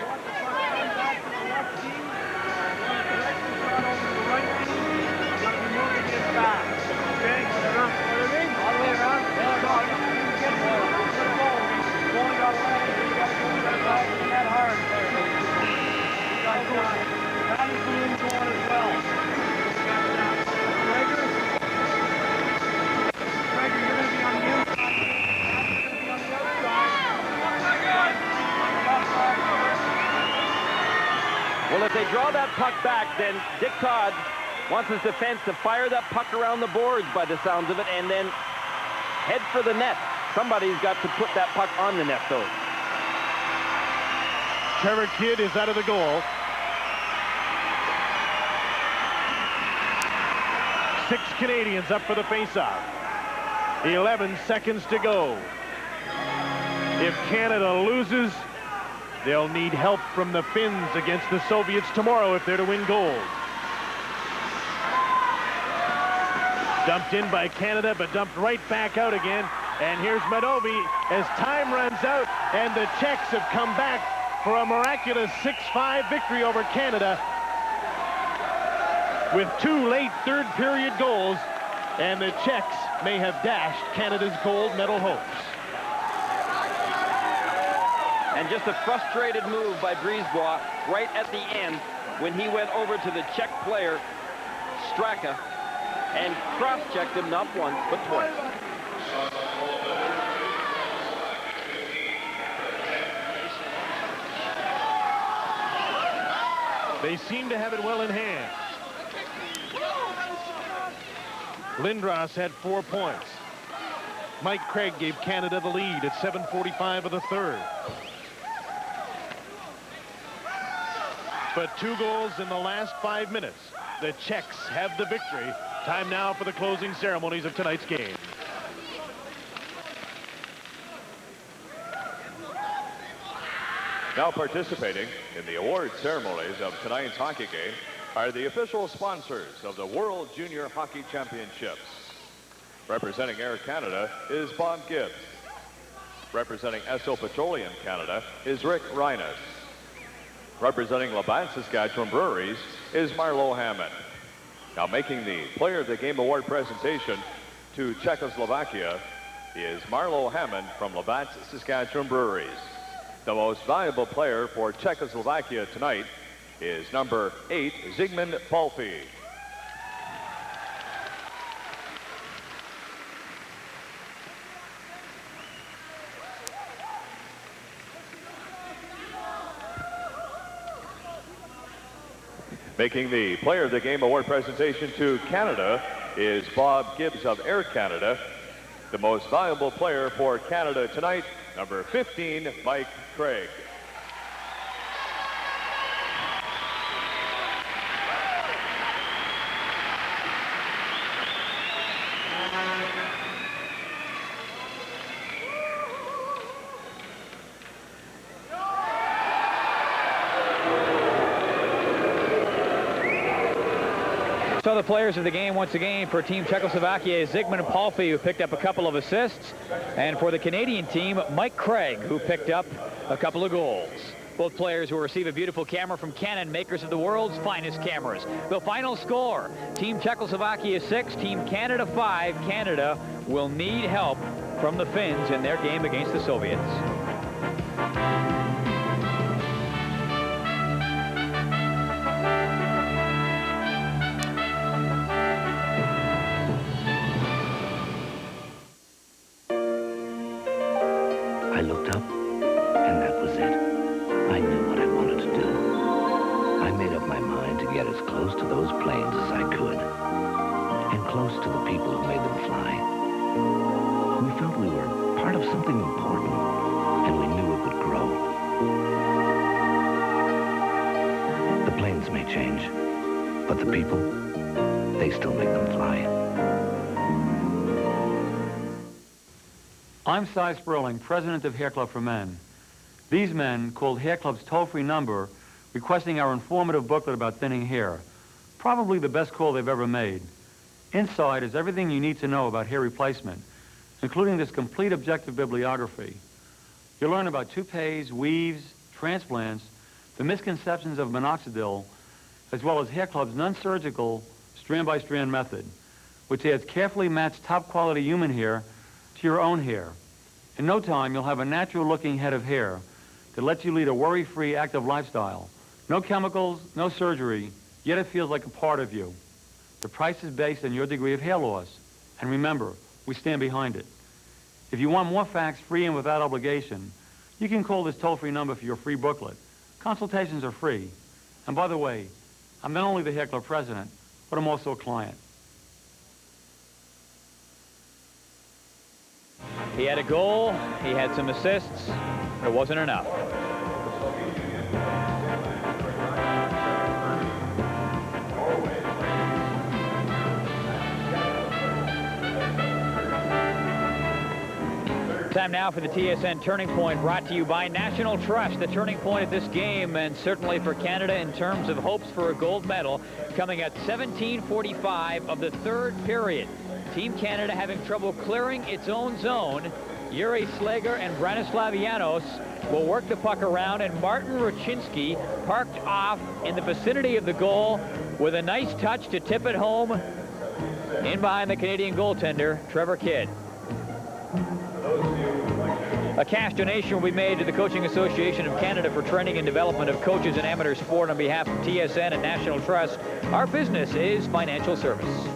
S3: Well, if they draw that puck back, then Dick Todd wants his defense to fire that puck around the boards by the sounds of it, and then head for the net. Somebody's got to put that puck on the net, though.
S2: Trevor Kidd is out of the goal. 6 Canadians up for the faceoff. 11 seconds to go. If Canada loses, they'll need help from the Finns against the Soviets tomorrow if they're to win gold. Dumped in by Canada, but dumped right back out again. And here's Madovi as time runs out, and the Czechs have come back for a miraculous 6-5 victory over Canada with 2 late third period goals, and the Czechs may have dashed Canada's gold medal hopes.
S3: And just a frustrated move by Brisebois right at the end when he went over to the Czech player, Straka, and cross-checked him not once, but twice.
S2: They seem to have it well in hand. Lindros had 4 points. Mike Craig gave Canada the lead at 7:45 of the third. But 2 goals in the last 5 minutes. The Czechs have the victory. Time now for the closing ceremonies of tonight's game.
S17: Now participating in the award ceremonies of tonight's hockey game are the official sponsors of the World Junior Hockey Championships. Representing Air Canada is Bob Gibbs. Representing Esso Petroleum Canada is Rick Reines. Representing Labatt Saskatchewan Breweries is Marlo Hammond. Now making the Player of the Game Award presentation to Czechoslovakia is Marlo Hammond from Labatt Saskatchewan Breweries. The most valuable player for Czechoslovakia tonight is number 8, Zygmunt Palfi. Making the Player of the Game Award presentation to Canada is Bob Gibbs of Air Canada. The most valuable player for Canada tonight, number 15, Mike Craig.
S7: So the players of the game once again for Team Czechoslovakia is Zygmunt Palfi, who picked up a couple of assists, and for the Canadian team, Mike Craig, who picked up a couple of goals. Both players will receive a beautiful camera from Canon, makers of the world's finest cameras. The final score, Team Czechoslovakia 6, Team Canada 5. Canada will need help from the Finns in their game against the Soviets.
S16: I looked up, and that was it. I knew what I wanted to do. I made up my mind to get as close to those planes as I could, and close to the people who made them fly. We felt we were part of something important, and we knew it would grow. The planes may change, but the people, they still make them fly.
S5: I'm Cy Sperling, president of Hair Club for Men. These men called Hair Club's toll-free number, requesting our informative booklet about thinning hair. Probably the best call they've ever made. Inside is everything you need to know about hair replacement, including this complete objective bibliography. You'll learn about toupees, weaves, transplants, the misconceptions of minoxidil, as well as Hair Club's non-surgical strand-by-strand method, which adds carefully matched top-quality human hair to your own hair. In no time, you'll have a natural-looking head of hair that lets you lead a worry-free, active lifestyle. No chemicals, no surgery, yet it feels like a part of you. The price is based on your degree of hair loss. And remember, we stand behind it. If you want more facts free and without obligation, you can call this toll-free number for your free booklet. Consultations are free. And by the way, I'm not only the Hair Club president, but I'm also a client.
S7: He had a goal, he had some assists, but it wasn't enough. Time now for the TSN Turning Point, brought to you by National Trust. The turning point at this game, and certainly for Canada in terms of hopes for a gold medal, coming at 17:45 of the third period. Team Canada having trouble clearing its own zone. Yuri Slager and Branislav Janos will work the puck around, and Martin Ruchinski parked off in the vicinity of the goal with a nice touch to tip it home in behind the Canadian goaltender, Trevor Kidd. A cash donation will be made to the Coaching Association of Canada for training and development of coaches in amateur sport on behalf of TSN and National Trust. Our business is financial service.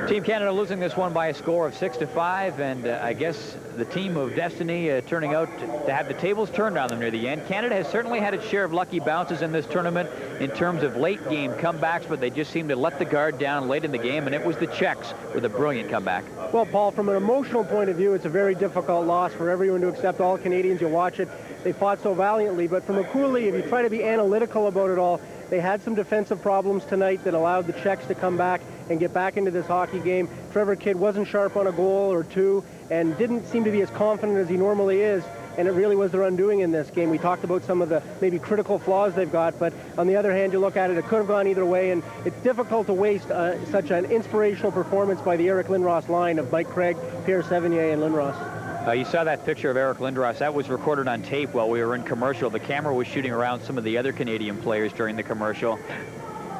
S7: Team Canada losing this one by a score of 6-5, and I guess the team of destiny turning out to have the tables turned on them near the end. Canada has certainly had its share of lucky bounces in this tournament in terms of late game comebacks, but they just seemed to let the guard down late in the game, and it was the Czechs with a brilliant comeback.
S13: Well, Paul, from an emotional point of view, it's a very difficult loss for everyone to accept. All Canadians, you watch it, they fought so valiantly, but from a coolie, if you try to be analytical about it all, they had some defensive problems tonight that allowed the Czechs to come back and get back into this hockey game. Trevor Kidd wasn't sharp on a goal or two and didn't seem to be as confident as he normally is, and it really was their undoing in this game. We talked about some of the maybe critical flaws they've got, but on the other hand, you look at it, it could have gone either way, and it's difficult to waste such an inspirational performance by the Eric Lindros line of Mike Craig, Pierre Sevigny, and Lindros.
S7: You saw that picture of Eric Lindros. That was recorded on tape while we were in commercial. The camera was shooting around some of the other Canadian players during the commercial.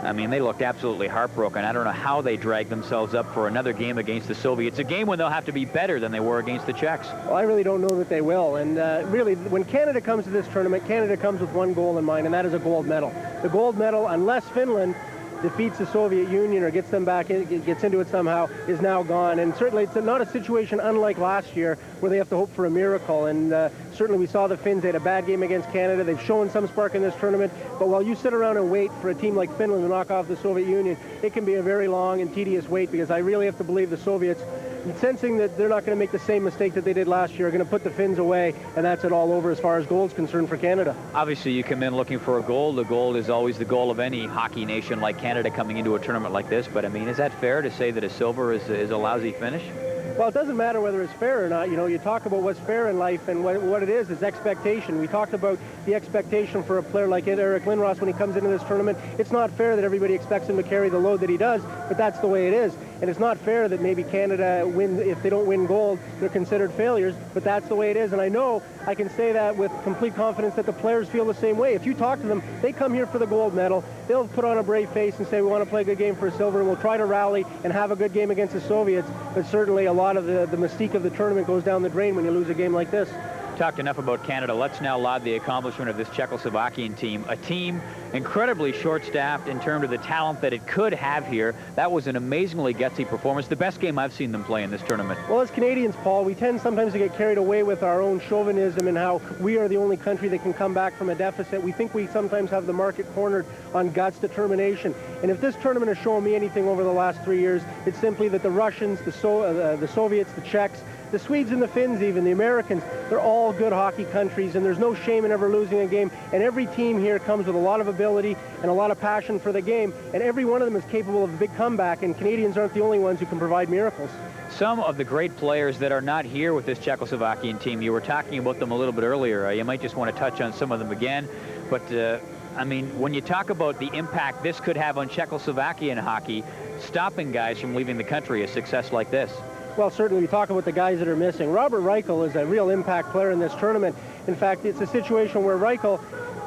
S7: I mean, they looked absolutely heartbroken. I don't know how they dragged themselves up for another game against the Soviets, a game when they'll have to be better than they were against the Czechs.
S13: Well, I really don't know that they will. And really, when Canada comes to this tournament, Canada comes with one goal in mind, and that is a gold medal. The gold medal, unless Finland defeats the Soviet Union or gets them back in, gets into it somehow, is now gone. And certainly it's not a situation unlike last year where they have to hope for a miracle. And certainly we saw the Finns, they had a bad game against Canada. They've shown some spark in this tournament. But while you sit around and wait for a team like Finland to knock off the Soviet Union, it can be a very long and tedious wait, because I really have to believe the Soviets, sensing that they're not going to make the same mistake that they did last year, are going to put the Finns away, and that's it all over as far as gold's concerned for Canada.
S7: Obviously, you come in looking for a goal. The goal is always the goal of any hockey nation like Canada coming into a tournament like this. But, I mean, is that fair to say that a silver is a lousy finish?
S13: Well, it doesn't matter whether it's fair or not. You know, you talk about what's fair in life, and what it is expectation. We talked about the expectation for a player like Eric Lindros when he comes into this tournament. It's not fair that everybody expects him to carry the load that he does, but that's the way it is. And it's not fair that maybe Canada wins. If they don't win gold, they're considered failures, but that's the way it is. And I know I can say that with complete confidence that the players feel the same way. If you talk to them, they come here for the gold medal. They'll put on a brave face and say, we want to play a good game for a silver, and we'll try to rally and have a good game against the Soviets. But certainly a lot of the mystique of the tournament goes down the drain when you lose a game like this.
S7: Talked enough about Canada. Let's now laud the accomplishment of this Czechoslovakian team, a team incredibly short-staffed in terms of the talent that it could have here. That was an amazingly gutsy performance, the best game I've seen them play in this tournament.
S13: Well, as Canadians, Paul, we tend sometimes to get carried away with our own chauvinism and how we are the only country that can come back from a deficit. We think we sometimes have the market cornered on guts, determination. And if this tournament has shown me anything over the last 3 years, it's simply that the Russians, the Soviets, the Czechs, the Swedes and the Finns, even the Americans, they're all good hockey countries, and there's no shame in ever losing a game. And every team here comes with a lot of ability and a lot of passion for the game, and every one of them is capable of a big comeback, and Canadians aren't the only ones who can provide miracles.
S7: Some of the great players that are not here with this Czechoslovakian team, you were talking about them a little bit earlier. You might just want to touch on some of them again, but I mean, when you talk about the impact this could have on Czechoslovakian hockey, stopping guys from leaving the country, a success like this.
S13: Well, certainly we talk about the guys that are missing. Robert Reichel is a real impact player in this tournament. In fact, it's a situation where Reichel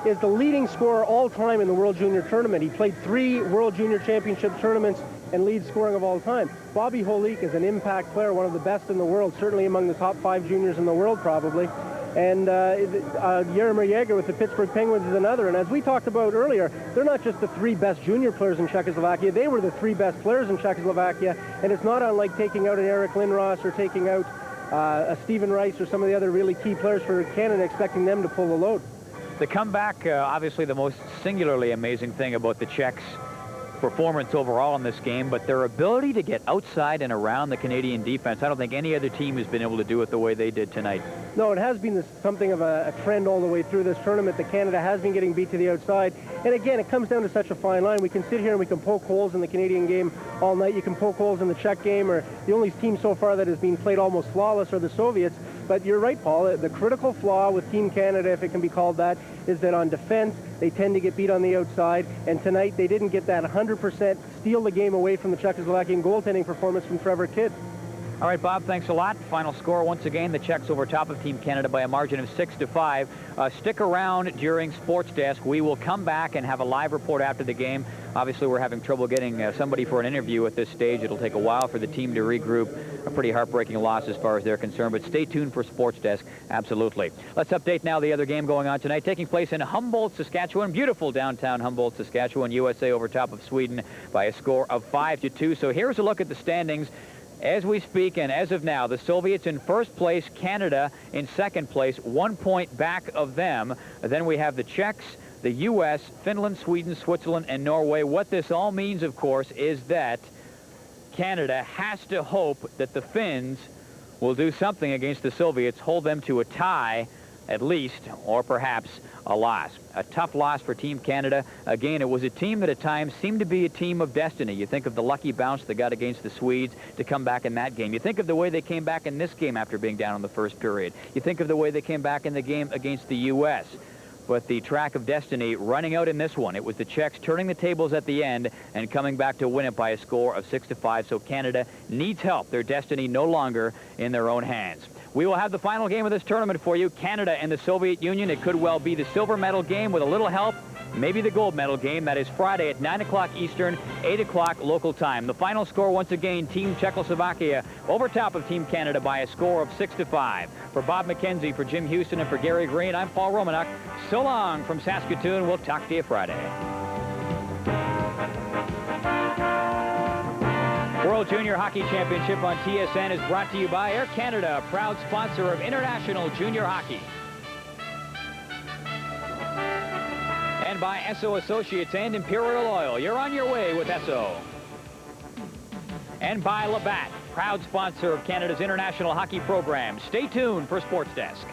S13: is the leading scorer all time in the World Junior Tournament. He played 3 World Junior Championship tournaments and leads scoring of all time. Bobby Holik is an impact player, one of the best in the world, certainly among the top 5 juniors in the world probably. And Jaromir Jagr with the Pittsburgh Penguins is another. And as we talked about earlier, they're not just the 3 best junior players in Czechoslovakia. They were the 3 best players in Czechoslovakia. And it's not unlike taking out an Eric Lindros or taking out a Stephen Rice or some of the other really key players for Canada, expecting them to pull the load.
S7: The comeback, obviously the most singularly amazing thing about the Czechs performance overall in this game, but their ability to get outside and around the Canadian defense, I don't think any other team has been able to do it the way they did tonight.
S13: No, it has been something of a trend all the way through this tournament that Canada has been getting beat to the outside. And again, it comes down to such a fine line. We can sit here and we can poke holes in the Canadian game all night. You can poke holes in the Czech game, or the only team so far that has been played almost flawless are the Soviets. But you're right, Paul. The critical flaw with Team Canada, if it can be called that, is that on defense, they tend to get beat on the outside. And tonight, they didn't get that 100% steal the game away from the Czechoslovakian goaltending performance from Trevor Kidd.
S7: All right, Bob, thanks a lot. Final score, once again, the Czechs over top of Team Canada by a margin of 6-5. Stick around during Sports Desk. We will come back and have a live report after the game. Obviously, we're having trouble getting somebody for an interview at this stage. It'll take a while for the team to regroup. A pretty heartbreaking loss as far as they're concerned, but stay tuned for Sports Desk, absolutely. Let's update now the other game going on tonight, taking place in Humboldt, Saskatchewan. Beautiful downtown Humboldt, Saskatchewan. USA over top of Sweden by a score of 5-2. So here's a look at the standings. As we speak, and as of now, the Soviets in first place, Canada in second place, 1 point back of them. Then we have the Czechs, the U.S., Finland, Sweden, Switzerland, and Norway. What this all means, of course, is that Canada has to hope that the Finns will do something against the Soviets, hold them to a tie at least, or perhaps a loss. A tough loss for Team Canada. Again, it was a team that at times seemed to be a team of destiny. You think of the lucky bounce they got against the Swedes to come back in that game. You think of the way they came back in this game after being down in the first period. You think of the way they came back in the game against the U.S., but the track of destiny running out in this one. It was the Czechs turning the tables at the end and coming back to win it by a score of 6-5. So Canada needs help. Their destiny no longer in their own hands. We will have the final game of this tournament for you. Canada and the Soviet Union. It could well be the silver medal game with a little help. Maybe the gold medal game. That is Friday at 9 o'clock Eastern, 8 o'clock local time. The final score, once again, Team Czechoslovakia over top of Team Canada by a score of 6-5. For Bob McKenzie, for Jim Houston, and for Gary Green, I'm Paul Romanuk. So long from Saskatoon. We'll talk to you Friday. World Junior Hockey Championship on TSN is brought to you by Air Canada, proud sponsor of international junior hockey. And by Esso Associates and Imperial Oil. You're on your way with Esso. And by Labatt, proud sponsor of Canada's international hockey program. Stay tuned for Sports Desk.